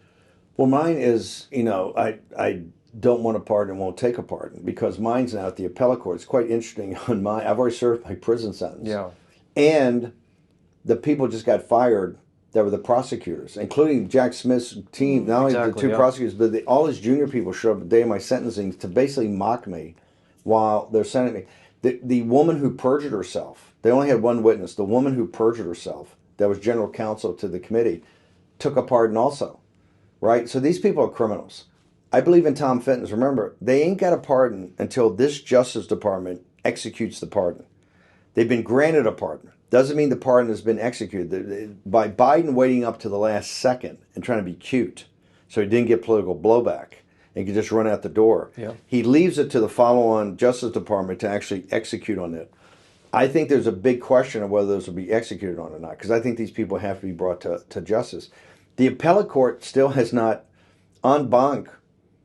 Well, mine is, I don't want a pardon and won't take a pardon because mine's now at the appellate court. It's quite interesting on mine. I've already served my prison sentence. Yeah. And the people just got fired that were the prosecutors, including Jack Smith's team. Not only the two prosecutors, but all his junior people showed up the day of my sentencing to basically mock me while they're sentencing me. The woman who perjured herself, they only had one witness, the woman who perjured herself, that was general counsel to the committee, took a pardon also, right? So these people are criminals. I believe in Tom Fitton's. Remember, they ain't got a pardon until this Justice Department executes the pardon. They've been granted a pardon. Doesn't mean the pardon has been executed. By Biden waiting up to the last second and trying to be cute so he didn't get political blowback and could just run out the door, he leaves it to the follow-on Justice Department to actually execute on it. I think there's a big question of whether those will be executed on or not, because I think these people have to be brought to justice. The appellate court still has not, en banc,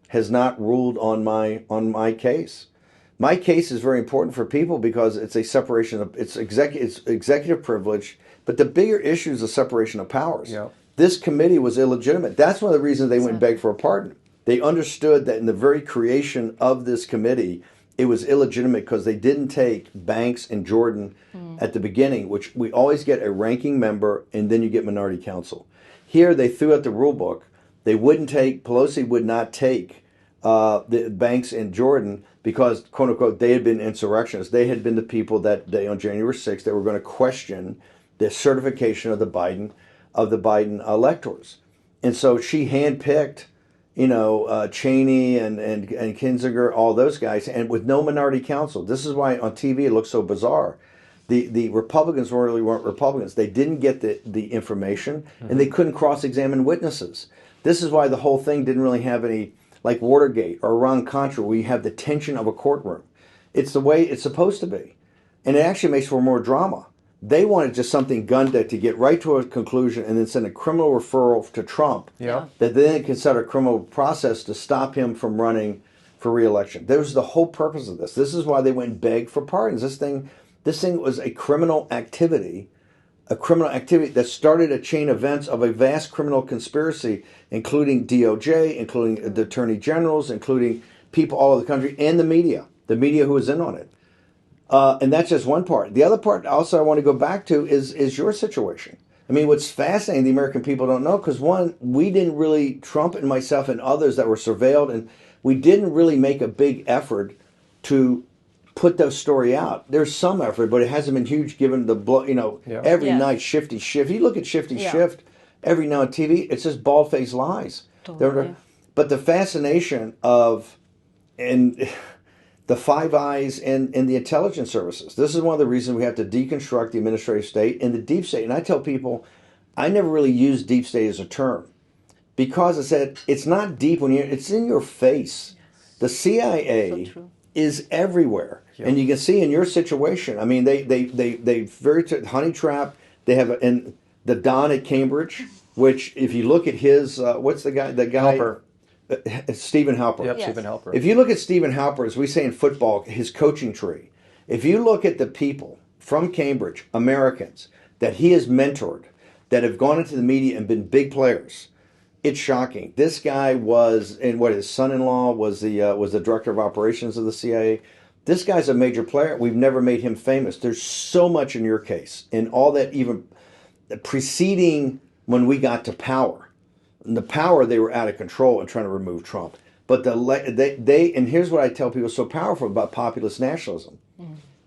has not ruled on my case. My case is very important for people because it's a separation of it's executive privilege, but the bigger issue is the separation of powers. Yeah. This committee was illegitimate. That's one of the reasons they went and begged for a pardon. They understood that in the very creation of this committee, it was illegitimate because they didn't take Banks and Jordan at the beginning, which we always get a ranking member and then you get minority counsel. Here they threw out the rule book. They wouldn't take, Pelosi would not take the Banks and Jordan because, quote unquote, they had been insurrectionists. They had been the people that they, on January 6th, they were going to question the certification of the Biden electors. And so she handpicked, Cheney and Kinzinger, all those guys, and with no minority counsel. This is why on TV it looks so bizarre. The Republicans really weren't Republicans. They didn't get the information, and they couldn't cross-examine witnesses. This is why the whole thing didn't really have any, like Watergate or Iran-Contra, where you have the tension of a courtroom. It's the way it's supposed to be. And it actually makes for more drama. They wanted just something gunned to get right to a conclusion and then send a criminal referral to Trump that then can set a criminal process to stop him from running for re-election. That was the whole purpose of this. This is why they went and begged for pardons. This thing was a criminal activity that started a chain of events of a vast criminal conspiracy, including DOJ, including the attorney generals, including people all over the country, and the media who was in on it. And that's just one part. The other part also I want to go back to is your situation. I mean, what's fascinating, the American people don't know, because one, we didn't really, Trump and myself and others that were surveilled, and we didn't really make a big effort to put that story out. There's some effort, but it hasn't been huge given the, every night, Shifty Shift. You look at Shifty Shift every night on TV, it's just bald-faced lies. Totally. But the fascination of, and the Five Eyes and the intelligence services. This is one of the reasons we have to deconstruct the administrative state and the deep state. And I tell people, I never really use deep state as a term because I said it's not deep it's in your face. The CIA is everywhere, and you can see in your situation. I mean, they honey trap. They have and the Don at Cambridge, which if you look at his what's the guy Halper. Stephen Halper. Yep, yes. Stephen Halper. If you look at Stephen Halper, as we say in football, his coaching tree, if you look at the people from Cambridge, Americans, that he has mentored, that have gone into the media and been big players, it's shocking. This guy was, and his son-in-law was the director of operations of the CIA. This guy's a major player. We've never made him famous. There's so much in your case, and all that even preceding when we got to power. In the power, they were out of control and trying to remove Trump. But they and here's what I tell people is so powerful about populist nationalism.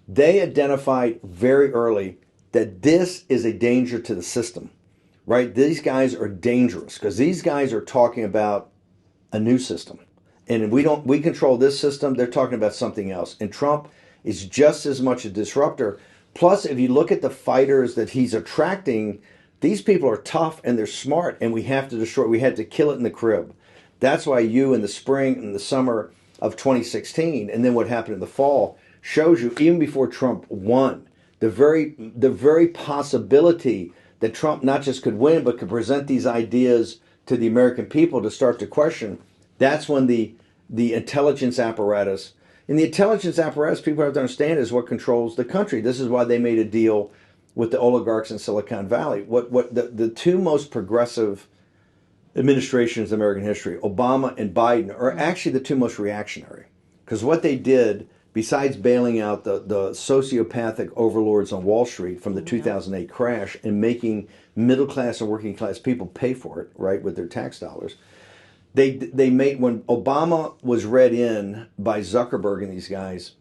They identified very early that this is a danger to the system, right? These guys are dangerous because these guys are talking about a new system. And we control this system, they're talking about something else. And Trump is just as much a disruptor. Plus, if you look at the fighters that he's attracting, these people are tough and they're smart, and we have to destroy. We had to kill it in the crib. That's why you in the spring and the summer of 2016, and then what happened in the fall, shows you even before Trump won, the very possibility that Trump not just could win but could present these ideas to the American people to start to question. That's when the intelligence apparatus, and the intelligence apparatus, people have to understand, is what controls the country. This is why they made a deal with the oligarchs in Silicon Valley. What the two most progressive administrations in American history, Obama and Biden, are actually the two most reactionary. Because what they did, besides bailing out the sociopathic overlords on Wall Street from the 2008 crash and making middle class and working class people pay for it, right, with their tax dollars, they made, when Obama was read in by Zuckerberg and these guys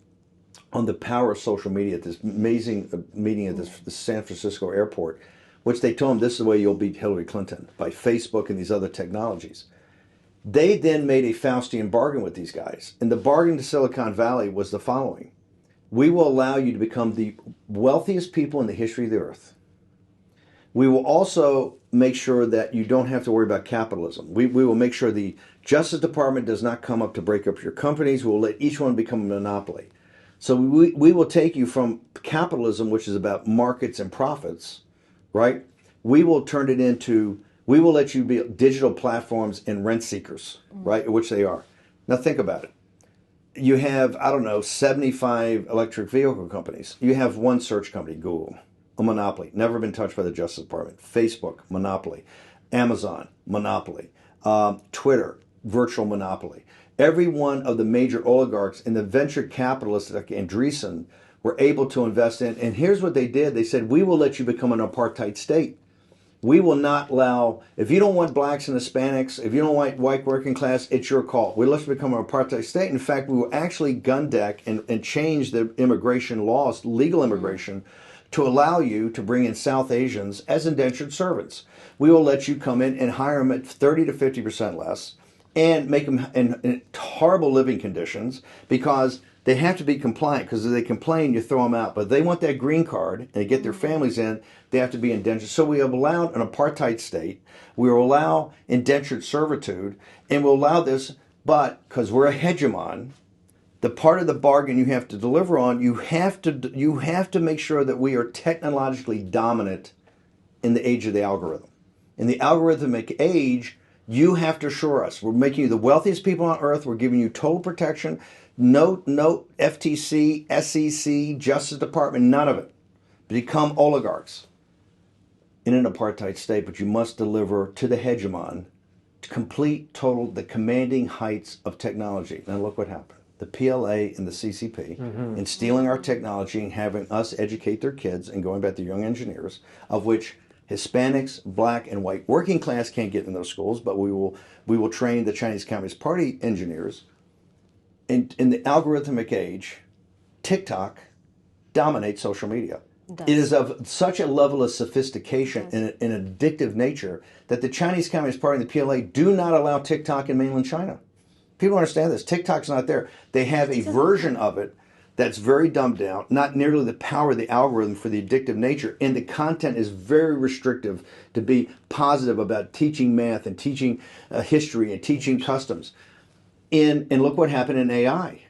on the power of social media at this amazing meeting at the San Francisco airport, which they told him this is the way you'll beat Hillary Clinton, by Facebook and these other technologies. They then made a Faustian bargain with these guys. And the bargain to Silicon Valley was the following. We will allow you to become the wealthiest people in the history of the earth. We will also make sure that you don't have to worry about capitalism. We will make sure the Justice Department does not come up to break up your companies. We will let each one become a monopoly. So we will take you from capitalism, which is about markets and profits, right? We will turn it into, we will let you be digital platforms and rent seekers, right? Which they are. Now think about it. You have, 75 electric vehicle companies. You have one search company, Google, a monopoly, never been touched by the Justice Department. Facebook, monopoly. Amazon, monopoly. Twitter, virtual monopoly. Every one of the major oligarchs and the venture capitalists like Andreessen were able to invest in. And here's what they did. They said, we will let you become an apartheid state. We will not allow, if you don't want blacks and Hispanics, if you don't want white working class, it's your call. We'll let you become an apartheid state. In fact, we will actually gun deck and change the immigration laws, legal immigration, to allow you to bring in South Asians as indentured servants. We will let you come in and hire them at 30 to 50% less and make them in horrible living conditions because they have to be compliant, because if they complain, you throw them out. But if they want that green card and they get their families in, they have to be indentured. So we have allowed an apartheid state. We will allow indentured servitude, and we'll allow this, but because we're a hegemon, the part of the bargain you have to deliver on, you have to make sure that we are technologically dominant in the age of the algorithm. In the algorithmic age, you have to assure us. We're making you the wealthiest people on earth. We're giving you total protection. No FTC, SEC, Justice Department, none of it. Become oligarchs in an apartheid state, but you must deliver to the hegemon complete, total, the commanding heights of technology. Now look what happened. The PLA and the CCP, in stealing our technology and having us educate their kids and going back to young engineers, of which Hispanics, black, and white working class can't get in those schools, but we will train the Chinese Communist Party engineers. In the algorithmic age, TikTok dominates social media. It is of such a level of sophistication and an addictive nature that the Chinese Communist Party and the PLA do not allow TikTok in mainland China. People understand this. TikTok's not there. They have a version of it that's very dumbed down, not nearly the power of the algorithm for the addictive nature, and the content is very restrictive to be positive about teaching math and teaching history and teaching customs. And look what happened in AI.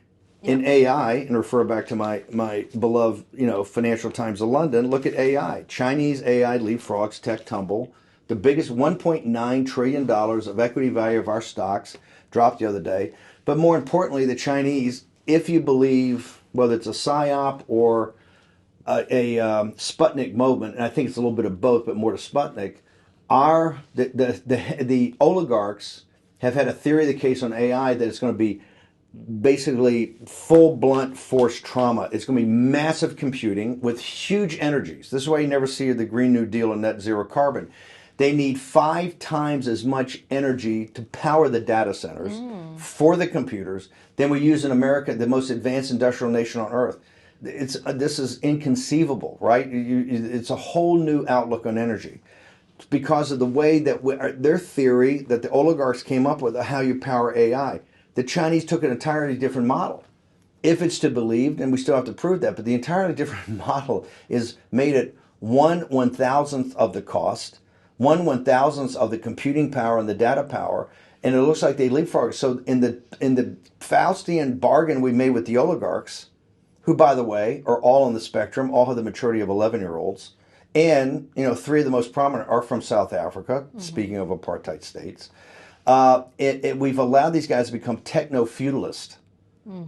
In AI, and refer back to my beloved, Financial Times of London, look at AI. Chinese AI leapfrogs, tech tumble. The biggest $1.9 trillion of equity value of our stocks dropped the other day. But more importantly, the Chinese, if you believe, whether it's a PSYOP or a Sputnik moment, and I think it's a little bit of both, but more to Sputnik, the oligarchs have had a theory of the case on AI that it's going to be basically full blunt force trauma. It's going to be massive computing with huge energies. This is why you never see the Green New Deal and net zero carbon. They need 5 times as much energy to power the data centers for the computers than we use in America, the most advanced industrial nation on earth. This is inconceivable, right? It's a whole new outlook on energy because of the way that their theory that the oligarchs came up with of how you power AI. The Chinese took an entirely different model. If it's to be believed, and we still have to prove that, but the entirely different model is made at 1/1000th of the cost, 1/1000th of the computing power and the data power, and it looks like they leapfrog. So in the Faustian bargain we made with the oligarchs, who, by the way, are all on the spectrum, all have the maturity of 11-year-olds, and 3 of the most prominent are from South Africa, speaking of apartheid states. We've allowed these guys to become techno-feudalist.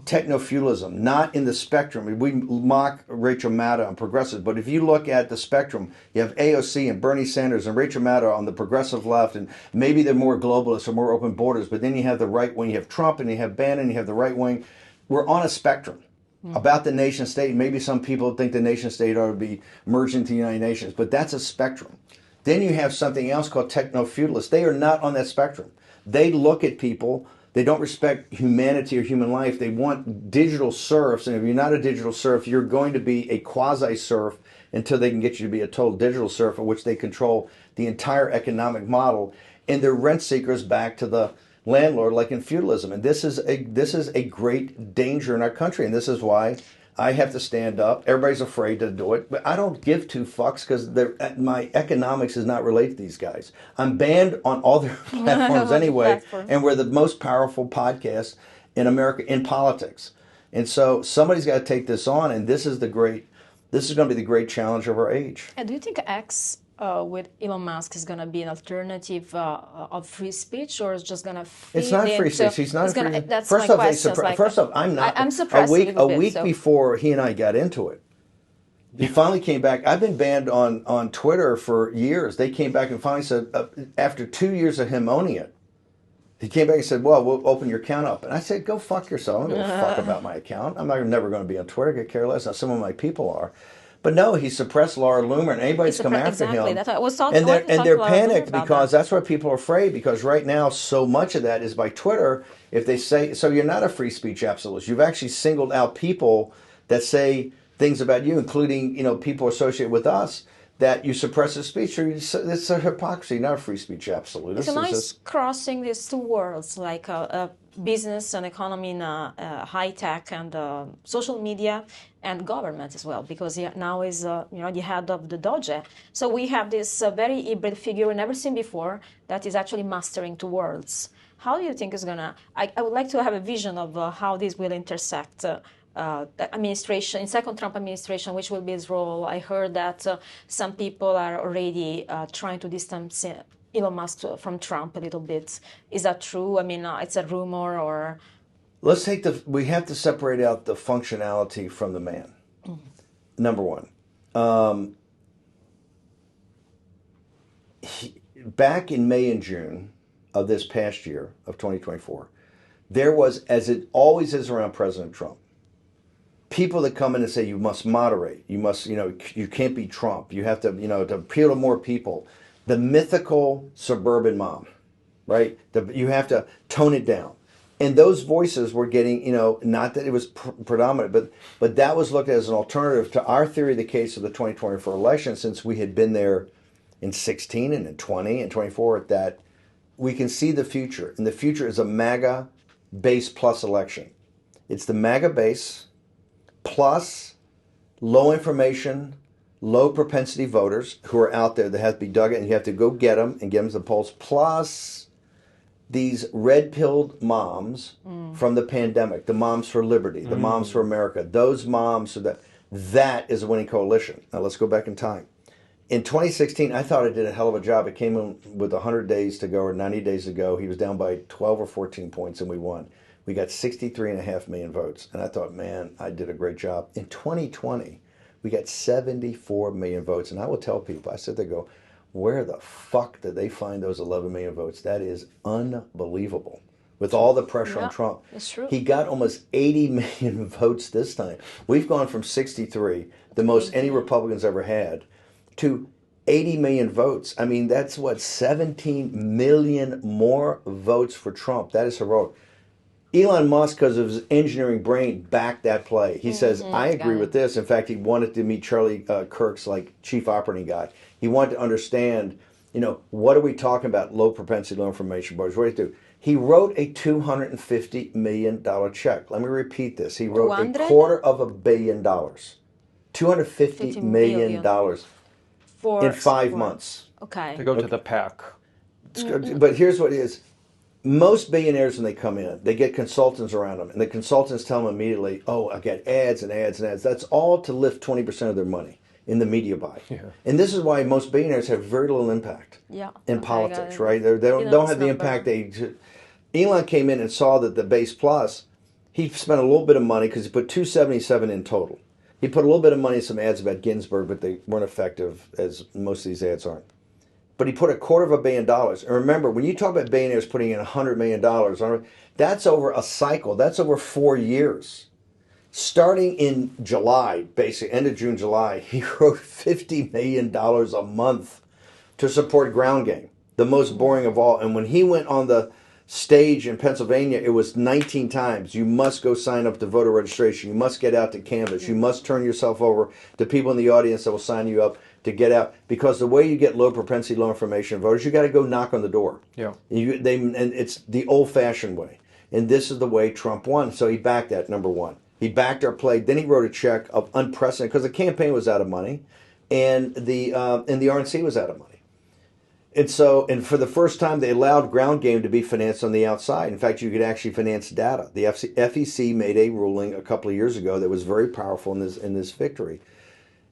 Techno-feudalism, not in the spectrum. We mock Rachel Maddow and progressive, but if you look at the spectrum, you have AOC and Bernie Sanders and Rachel Maddow on the progressive left, and maybe they're more globalists or more open borders, but then you have the right wing, you have Trump, and you have Bannon, you have the right wing. We're on a spectrum about the nation state. Maybe some people think the nation state ought to be merged into the United Nations, but that's a spectrum. Then you have something else called techno-feudalists. They are not on that spectrum. They look at people. They don't respect humanity or human life. They want digital serfs, and if you're not a digital serf, you're going to be a quasi-serf until they can get you to be a total digital serf, in which they control the entire economic model, and they're rent seekers back to the landlord, like in feudalism. And this is a great danger in our country, and this is why I have to stand up. Everybody's afraid to do it, but I don't give 2 fucks because my economics is not related to these guys. I'm banned on all their platforms anyway, and we're the most powerful podcast in America in politics. And so somebody's got to take this on, and this is going to be the great challenge of our age. Do you think X with Elon Musk is going to be an alternative of free speech, or is just going to feed It's not free speech. He's not free. That's first my off, question. First off, I'm not. I'm surprised a week before he and I got into it, he finally came back. I've been banned on Twitter for years. They came back and finally said, after 2 years of him owning it, He came back and said, well, we'll open your account up. And I said, go fuck yourself. I don't give a fuck about my account. I'm never going to be on Twitter. I could care less. Now, some of my people are. But no, he suppressed Laura Loomer, and anybody's come after exactly. him. That's what I was talking, and they're panicked because that. that's why people are afraid, because right now so much of that is by Twitter. If they say, so you're not a free speech absolutist. You've actually singled out people that say things about you, including, people associated with us, that you suppress the speech. It's a hypocrisy, not a free speech absolutist. It's a nice crossing these two worlds, like business and economy in high tech and social media and government as well, because he now is the head of the DOGE. So we have this very hybrid figure we've never seen before that is actually mastering two worlds. How do you think is gonna? I would like to have a vision of how this will intersect. The administration, in second Trump administration, which will be his role. I heard that some people are already trying to distance Elon Musk from Trump a little bit. Is that true? I mean, it's a rumor, or? We have to separate out the functionality from the man. Mm-hmm. Number one. Back in May and June of this past year, of 2024, there was, as it always is around President Trump, people that come in and say you must moderate, you must, you can't be Trump, you have to, to appeal to more people. The mythical suburban mom, right? You have to tone it down. And those voices were getting, not that it was predominant, but that was looked at as an alternative to our theory of the case of the 2024 election, since we had been there in 16 and in 20 and 24, that we can see the future. And the future is a MAGA base plus election. It's the MAGA base plus low information, low propensity voters who are out there that have to be dug in, and you have to go get them and get them to the polls, plus these red-pilled moms from the pandemic, the Moms for Liberty, the Moms for America, those moms, so that is a winning coalition. Now let's go back in time. In 2016, I thought I did a hell of a job. It came in with 100 days to go or 90 days to go. He was down by 12 or 14 points and we won. We got 63.5 million votes. And I thought, man, I did a great job. In 2020, we got 74 million votes. And I will tell people, I sit there and go, where the fuck did they find those 11 million votes? That is unbelievable. With all the pressure on Trump. That's true. He got almost 80 million votes this time. We've gone from 63, the most any Republicans ever had, to 80 million votes. I mean, that's what, 17 million more votes for Trump. That is heroic. Elon Musk, because of his engineering brain, backed that play. He says, I agree with this. In fact, he wanted to meet Charlie Kirk's chief operating guy. He wanted to understand, what are we talking about? Low propensity, low information boards. What do you do? He wrote a $250 million check. Let me repeat this. He wrote $250 million. $250 million in 5 months. Okay. To go to the PAC. But here's what it is. Most billionaires, when they come in, they get consultants around them, and the consultants tell them immediately, oh, I get ads and ads and ads. That's all to lift 20% of their money in the media buy. Yeah. And this is why most billionaires have very little impact in politics, right? They don't have the impact Elon came in and saw that the base plus, he spent a little bit of money because he put 277 in total. He put a little bit of money in some ads about Ginsburg, but they weren't effective, as most of these ads aren't. But he put $250 million. And remember, when you talk about billionaires putting in $100 million, that's over a cycle. That's over 4 years. Starting in July, basically, end of June, July, he wrote $50 million a month to support ground game, the most boring of all. And when he went on the stage in Pennsylvania, it was 19 times. You must go sign up to voter registration. You must get out to canvass. You must turn yourself over to people in the audience that will sign you up to get out. Because the way you get low propensity, low information voters, you got to go knock on the door. Yeah. And it's the old-fashioned way. And this is the way Trump won. So he backed that, number one. He backed our play. Then he wrote a check of unprecedented, because the campaign was out of money, and the RNC was out of money. And so, and for the first time, they allowed ground game to be financed on the outside. In fact, you could actually finance data. The FEC made a ruling a couple of years ago that was very powerful in this victory.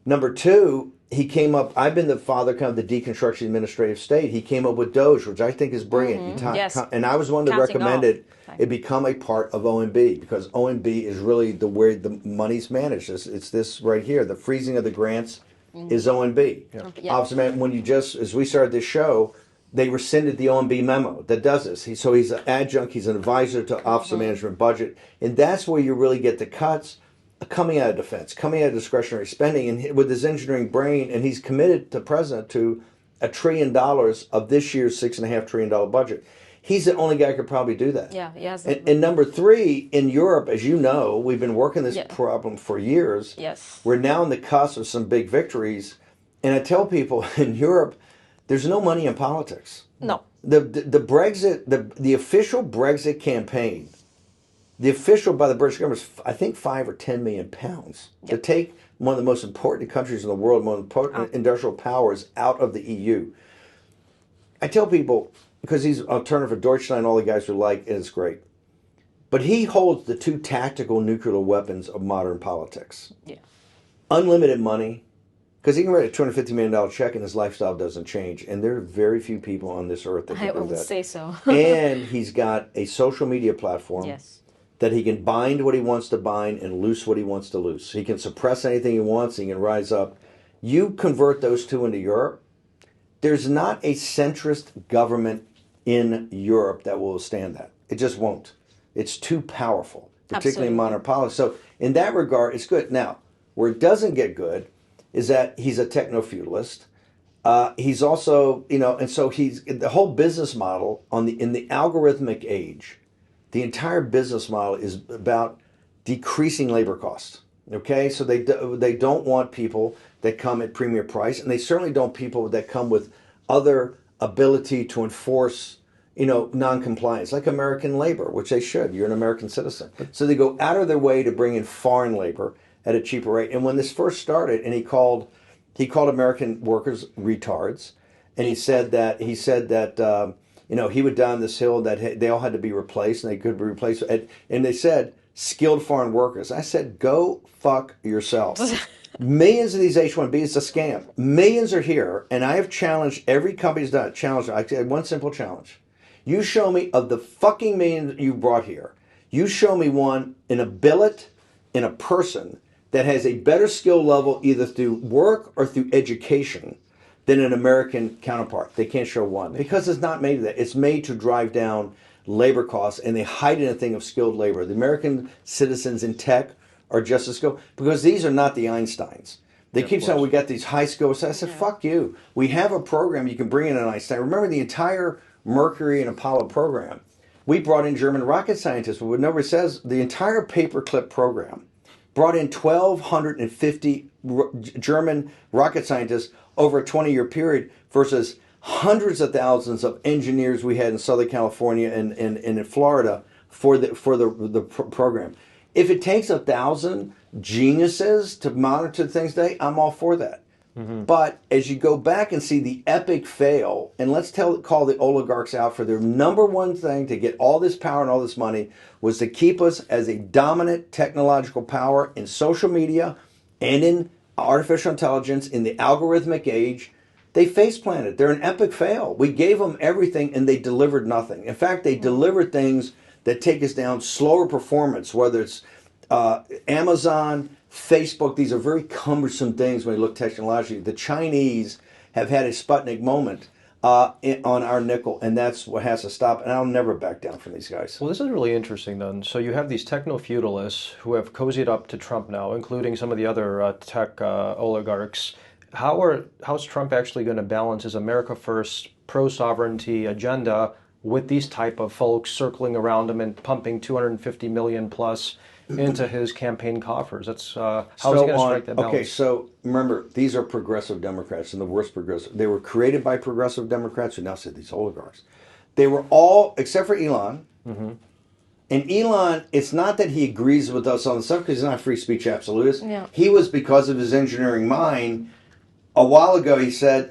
Number two, he came up, I've been the father kind of the deconstruction administrative state. He came up with DOGE, which I think is brilliant. Yes. And I was one that recommended it become a part of OMB, because OMB is really where the money's managed. It's this right here. The freezing of the grants is OMB. Yeah. Obviously, when as we started this show, They rescinded the OMB memo that does this. So he's an adjunct, he's an advisor to Office of Management Budget, and that's where you really get the cuts coming out of defense, coming out of discretionary spending, and with his engineering brain, and he's committed to president to $1 trillion of this year's $6.5 trillion budget. He's the only guy who could probably do that. Yeah, yes. And number three, in Europe, as you know, we've been working this problem for years. Yes. We're now on the cusp of some big victories, and I tell people in Europe, there's no money in politics. No. The Brexit, the official Brexit campaign, the official by the British government is, I think, 5 or 10 million pounds to take one of the most important countries in the world, one of the important industrial powers out of the EU. I tell people, because he's an alternative for Deutschland, all the guys who like, and it's great. But he holds the two tactical nuclear weapons of modern politics. Yeah. Unlimited money. Because he can write a $250 million check and his lifestyle doesn't change. And there are very few people on this earth that can do that. I would say so. And he's got a social media platform that he can bind what he wants to bind and loose what he wants to loose. He can suppress anything he wants. He can rise up. You convert those two into Europe, there's not a centrist government in Europe that will withstand that. It just won't. It's too powerful, particularly in modern politics. So in that regard, it's good. Now, where it doesn't get good is that he's a techno-feudalist. He's also, and so he's the whole business model in the algorithmic age. The entire business model is about decreasing labor costs. Okay, so they don't want people that come at premium price, and they certainly don't people that come with other ability to enforce, non-compliance, like American labor, which they should. You're an American citizen, so they go out of their way to bring in foreign labor at a cheaper rate. And when this first started, and he called American workers retards, and he said that he would die on this hill that they all had to be replaced, and they could be replaced. And they said skilled foreign workers. I said, go fuck yourselves. Millions of these H-1Bs, it's a scam. Millions are here, and I have challenged every company's done it. Challenged. I had one simple challenge. You show me of the fucking millions you brought here. You show me one in a billet, in a person that has a better skill level either through work or through education than an American counterpart. They can't show one because it's not made of that. It's made to drive down labor costs, and they hide in a thing of skilled labor. The American citizens in tech are just as skilled because these are not the Einsteins. They keep saying we got these high skills. I said, fuck you. We have a program you can bring in an Einstein. Remember the entire Mercury and Apollo program. We brought in German rocket scientists. What nobody says, the entire paperclip program brought in 1,250 German rocket scientists over a 20-year period versus hundreds of thousands of engineers we had in Southern California and in Florida for the program. If it takes 1,000 geniuses to monitor things today, I'm all for that. Mm-hmm. But as you go back and see the epic fail, and let's call the oligarchs out for their number one thing to get all this power and all this money was to keep us as a dominant technological power in social media and in artificial intelligence in the algorithmic age. They face planted. They're an epic fail. We gave them everything and they delivered nothing. In fact, they delivered things that take us down slower performance, whether it's Amazon, Facebook. These are very cumbersome things when you look technologically. The Chinese have had a Sputnik moment on our nickel, and that's what has to stop. And I'll never back down from these guys. Well, this is really interesting then. So you have these techno-feudalists who have cozied up to Trump now, including some of the other tech oligarchs. How's Trump actually going to balance his America First, pro-sovereignty agenda with these type of folks circling around him and pumping $250 million plus into his campaign coffers? That's how's he going to strike that balance? Okay, so remember, these are progressive Democrats, and the worst progressive. They were created by progressive Democrats who now say these oligarchs. They were all, except for Elon. Mm-hmm. And Elon, it's not that he agrees with us on the stuff because he's not a free speech absolutist. Yeah. He was, because of his engineering mind, a while ago he said,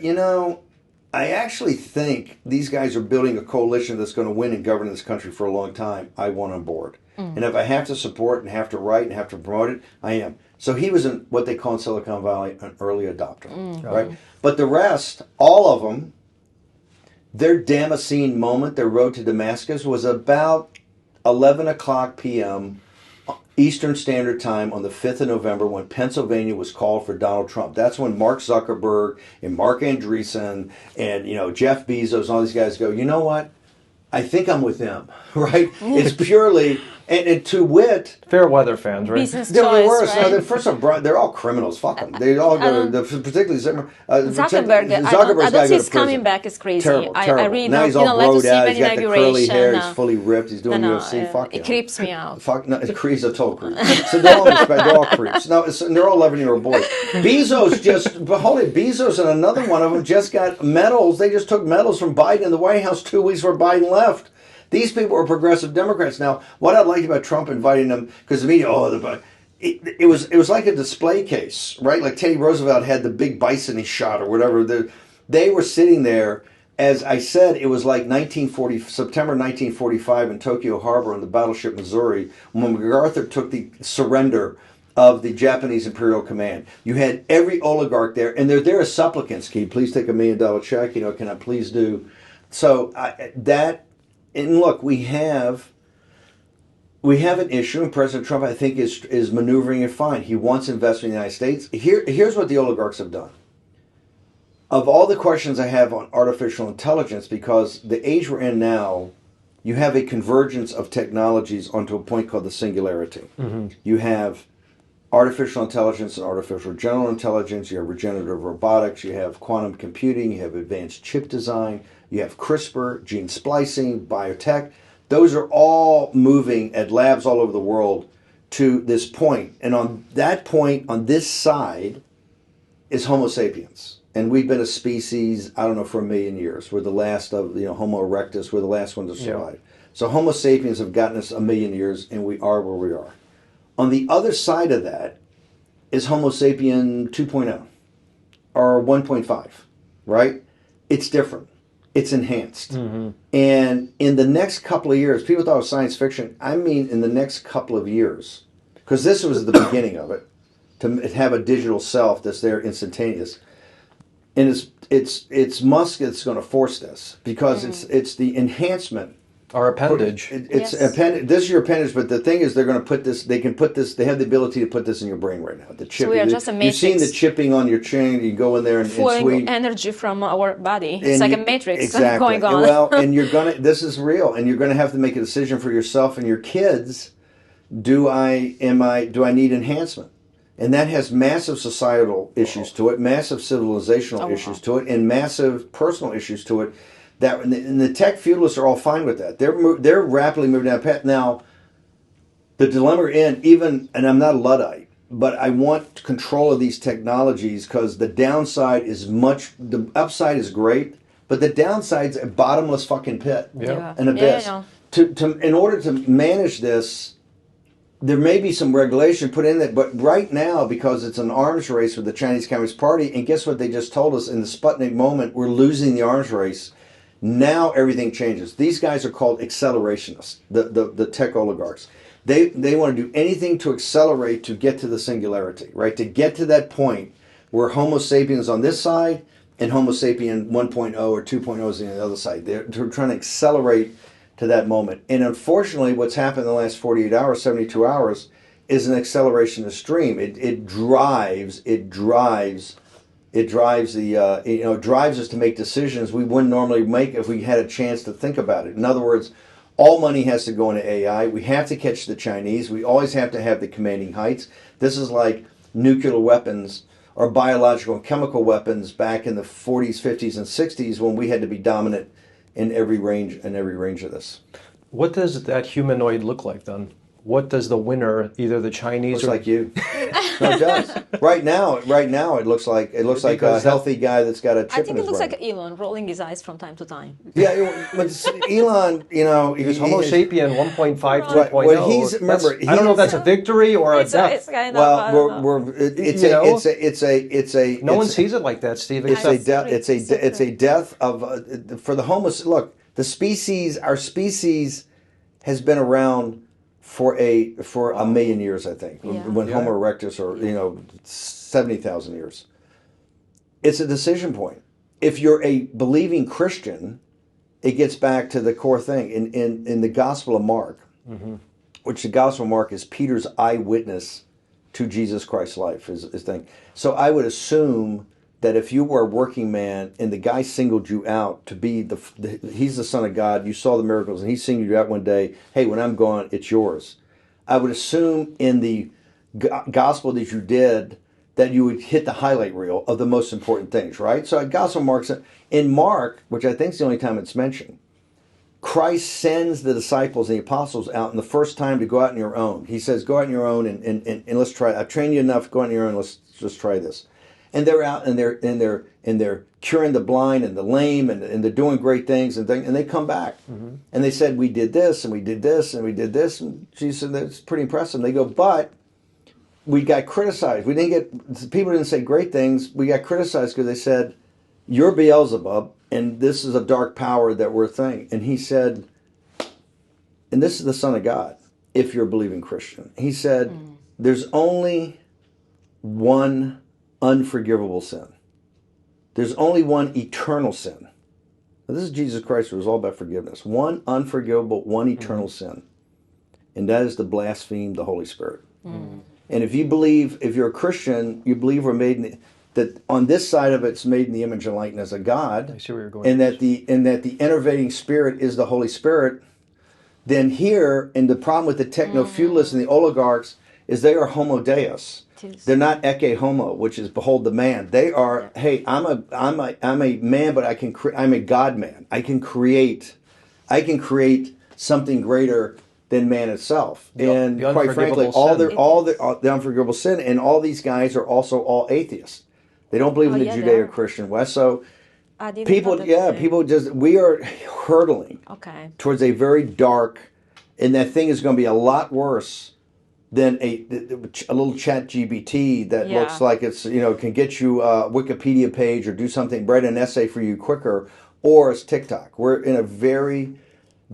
I actually think these guys are building a coalition that's going to win and govern this country for a long time. I want on board. Mm. And if I have to support and have to write and have to promote it, I am. So he was in what they call in Silicon Valley an early adopter, right? But the rest, all of them, their Damascene moment, their road to Damascus, was about 11 o'clock p.m. Eastern Standard Time on the 5th of November when Pennsylvania was called for Donald Trump. That's when Mark Zuckerberg and Mark Andreessen and, Jeff Bezos and all these guys go, you know what? I think I'm with them, right? It's purely, and to wit... Fair weather fans, right? Business They're choice, worse. right? No, first of all, they're all criminals. Fuck them. They all go to, particularly Zuckerberg. Zuckerberg's I don't see his prison. coming back is crazy. Terrible, I terrible. really Now don't, he's all like to broed see out. him He's got the curly hair. inauguration. He's fully ripped. He's doing UFC. Fuck him. It creeps me out. Fuck, no, he's a total creep. So they're all creeps. No, and they're all 11-year-old boys. Bezos and another one of them just got medals. They just took medals from Biden in the White House 2 weeks before Biden left. These people are progressive Democrats. Now, what I liked about Trump inviting them, because the media, it was like a display case, right? Like Teddy Roosevelt had the big bison he shot or whatever. They were sitting there. As I said, it was like September 1945 in Tokyo Harbor on the battleship Missouri when MacArthur took the surrender of the Japanese Imperial Command. You had every oligarch there, and they're there as supplicants. Can you please take $1 million check? Can I please do? So and look, we have an issue, and President Trump, I think, is maneuvering it fine. He wants investment in the United States. Here's what the oligarchs have done. Of all the questions I have on artificial intelligence, because the age we're in now, you have a convergence of technologies onto a point called the singularity. Mm-hmm. You have artificial intelligence and artificial general intelligence, you have regenerative robotics, you have quantum computing, you have advanced chip design, you have CRISPR, gene splicing, biotech. Those are all moving at labs all over the world to this point. And on that point, on this side, is Homo sapiens. And we've been a species, I don't know, for 1 million years. We're the last of, Homo erectus, we're the last one to survive. Yeah. So Homo sapiens have gotten us 1 million years, and we are where we are. On the other side of that is Homo sapien 2.0 or 1.5, right? It's different. It's enhanced. Mm-hmm. And in the next couple of years, people thought it was science fiction. I mean in the next couple of years, because this was the beginning of it, to have a digital self that's there instantaneous. And it's Musk that's going to force this, because it's the enhancement. Our appendage. This is your appendage, but the thing is, they're going to put this. They can put this. They have the ability to put this in your brain right now. The chip. So we are just a matrix. You've seen the chipping on your chain. You go in there and flowing energy from our body. It's like a matrix going on. Well, and you're gonna. This is real, and you're going to have to make a decision for yourself and your kids. Do I need enhancement? And that has massive societal issues to it, massive civilizational issues to it, and massive personal issues to it. And the tech feudalists are all fine with that. They're rapidly moving down the path. Now, the dilemma we're in, and I'm not a Luddite, but I want control of these technologies, because the downside is the upside is great, but the downside's a bottomless fucking pit, an abyss. In order to manage this, there may be some regulation put in that, but right now, because it's an arms race with the Chinese Communist Party, and guess what they just told us in the Sputnik moment, we're losing the arms race. Now everything changes. These guys are called accelerationists, the tech oligarchs. They want to do anything to accelerate to get to the singularity, right? To get to that point where Homo sapiens on this side and Homo sapien 1.0 or 2.0 is on the other side. They're trying to accelerate to that moment. And unfortunately, what's happened in the last 48 hours, 72 hours, is an accelerationist stream. It drives us to make decisions we wouldn't normally make if we had a chance to think about it. In other words, all money has to go into AI. We have to catch the Chinese. We always have to have the commanding heights. This is like nuclear weapons or biological and chemical weapons back in the 40s, 50s, and 60s, when we had to be dominant in every range of this. What does that humanoid look like then? What does the winner, either the Chinese looks like you? No, it does. Right now, it looks like a healthy guy that's got a chip in his brain. I think it looks like Elon rolling his eyes from time to time. Yeah, but Elon, he's Homo sapien 1.5, 2.0. Well, I don't know if that's a victory or a death. It's kind of. It's a. No one sees it like that, Steve. It's a death of for the Homo. Look, our species has been around for a million years, I think, when Homo erectus, or 70,000 years. It's a decision point. If you're a believing Christian, it gets back to the core thing in the Gospel of Mark. Mm-hmm. which the Gospel of Mark is Peter's eyewitness to Jesus Christ's life, his thing. So I would assume that if you were a working man and the guy singled you out to be he's the Son of God, you saw the miracles, and he singled you out one day, hey, when I'm gone, it's yours. I would assume in the gospel that you did that you would hit the highlight reel of the most important things, right? So Gospel of Mark, in Mark, which I think is the only time it's mentioned, Christ sends the disciples and the apostles out in the first time to go out on your own. He says, go out on your own and let's try it. I've trained you enough, go out on your own, let's just try this. And they're out and they're curing the blind and the lame and they're doing great things and they come back. Mm-hmm. And they said, we did this and we did this and we did this. And Jesus said, that's pretty impressive. And they go, but we got criticized. People didn't say great things. We got criticized because they said, you're Beelzebub and this is a dark power that we're a thing. And he said, and this is the Son of God, if you're a believing Christian. He said, there's only one unforgivable sin. There's only one eternal sin. Now, this is Jesus Christ, who was all about forgiveness. One unforgivable, one eternal sin. And that is to blaspheme the Holy Spirit. And if you're a Christian, you believe we're made that on this side of it's made in the image and likeness of God. I see where you're going. And that the enervating spirit is the Holy Spirit. Then here, and the problem with the Techno-feudalists and the oligarchs is they are homo deus. They're not ecce homo, which is behold the man. They are, hey, I'm a man, but I'm a God man. I can create something greater than man itself. And quite frankly, all the unforgivable sin, and all these guys are also all atheists. They don't believe in the Judeo-Christian West. So people we are hurtling towards a very dark, and that thing is going to be a lot worse than a little chat GBT that looks like it's, can get you a Wikipedia page or do something, write an essay for you quicker, or it's TikTok. We're in a very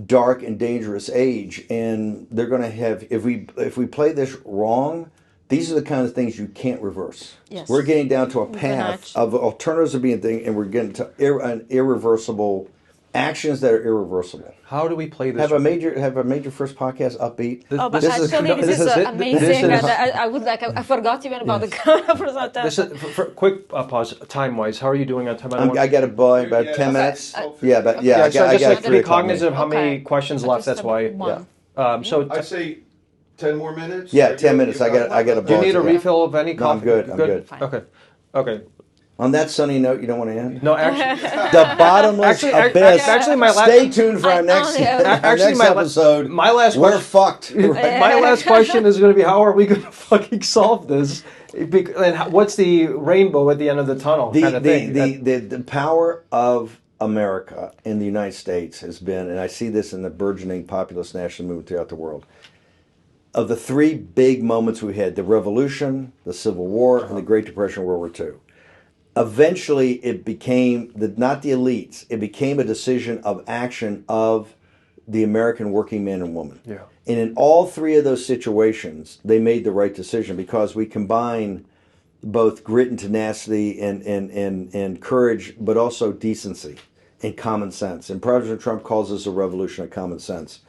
dark and dangerous age, and they're going to have, if we play this wrong, these are the kind of things you can't reverse. Yes. We're getting down to a path of alternatives of being thing, and we're getting to irreversible actions that are irreversible. How do we play this? Have a major first podcast upbeat. This is amazing. I forgot even about the presenter. This is for quick pause time wise. How are you doing on time? I got about 10 minutes. I got to be cognizant of how many questions left. That's why. So I say 10 more minutes. Yeah, 10 minutes. I got a. Do you need a refill of any coffee? No, I'm good. Fine. Okay. On that sunny note, you don't want to end? No, actually. The bottomless abyss. Stay tuned for our next episode. We're fucked. My last question is going to be, how are we going to fucking solve this? And what's the rainbow at the end of the tunnel? The power of America in the United States has been, and I see this in the burgeoning populist national movement throughout the world, of the three big moments we had, the Revolution, the Civil War, and the Great Depression, World War II. Eventually, it became, not the elites, it became a decision of action of the American working man and woman. Yeah. And in all three of those situations, they made the right decision because we combine both grit and tenacity and courage, but also decency and common sense. And President Trump calls this a revolution of common sense.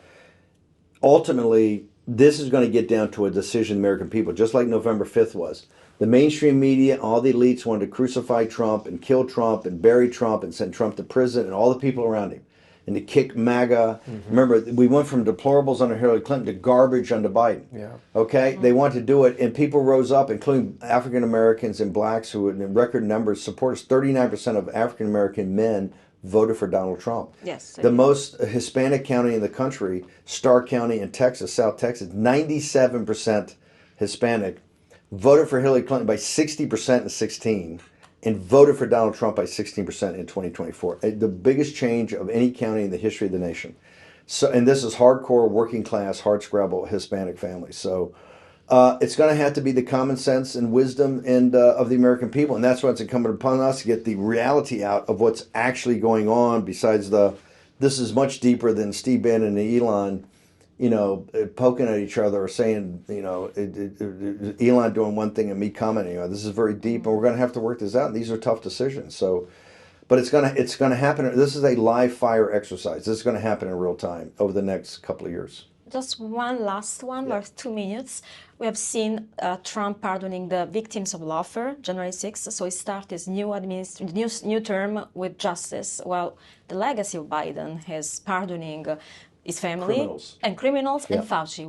Ultimately, this is going to get down to a decision of the American people, just like November 5th was. The mainstream media, all the elites wanted to crucify Trump and kill Trump and bury Trump and send Trump to prison and all the people around him. And to kick MAGA. Remember, we went from deplorables under Hillary Clinton to garbage under Biden. Yeah. Okay? They wanted to do it, and people rose up, including African Americans and blacks who in record numbers support us. 39% of African American men voted for Donald Trump. Yes. The most Hispanic county in the country, Starr County in Texas, South Texas, 97% Hispanic, voted for Hillary Clinton by 60% in 16, and voted for Donald Trump by 16% in 2024. The biggest change of any county in the history of the nation. So, and this is hardcore, working class, hardscrabble Hispanic families. So it's going to have to be the common sense and wisdom and of the American people. And that's why it's incumbent upon us to get the reality out of what's actually going on, besides this is much deeper than Steve Bannon and Elon, poking at each other or saying, Elon doing one thing and me commenting. This is very deep, and we're going to have to work this out. And these are tough decisions. So, but it's going to happen. This is a live fire exercise. This is going to happen in real time over the next couple of years. just one last one, or 2 minutes. We have seen Trump pardoning the victims of lawfare, January 6th. So he started his new term with justice. Well, the legacy of Biden is pardoning his family and criminals and Fauci.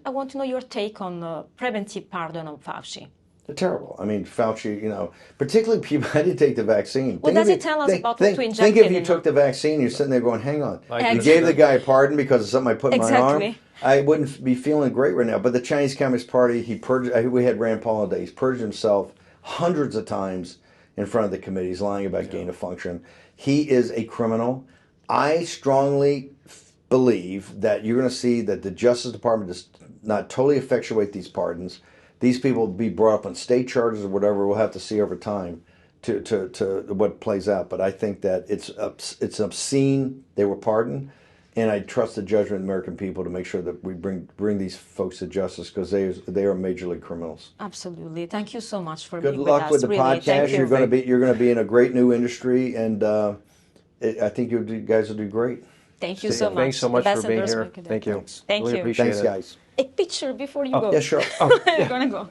I want to know your take on preventive pardon of Fauci. They're terrible. I mean, Fauci, particularly people, I didn't take the vaccine. What does it tell us about what to inject? Think if you took the vaccine, you're sitting there going, hang on. You gave the guy a pardon because of something I put in my arm? I wouldn't be feeling great right now. But the Chinese Communist Party, he purged, we had Rand Paul today, he's purged himself hundreds of times in front of the committees, lying about gain of function. He is a criminal. I strongly believe that you're going to see that the Justice Department does not totally effectuate these pardons. These people will be brought up on state charges or whatever. We'll have to see over time to what plays out. But I think that it's obscene they were pardoned, and I trust the judgment of the American people to make sure that we bring these folks to justice because they are major league criminals. Absolutely. Thank you so much for Good being luck with us. with the Really, podcast. You're going to be in a great new industry, and I think you guys will do great. Thank you so much. Thanks so much for being here. Thank you. Thank really you. appreciate Thanks, it. guys. A picture before you go. Yeah, sure. You're going to go.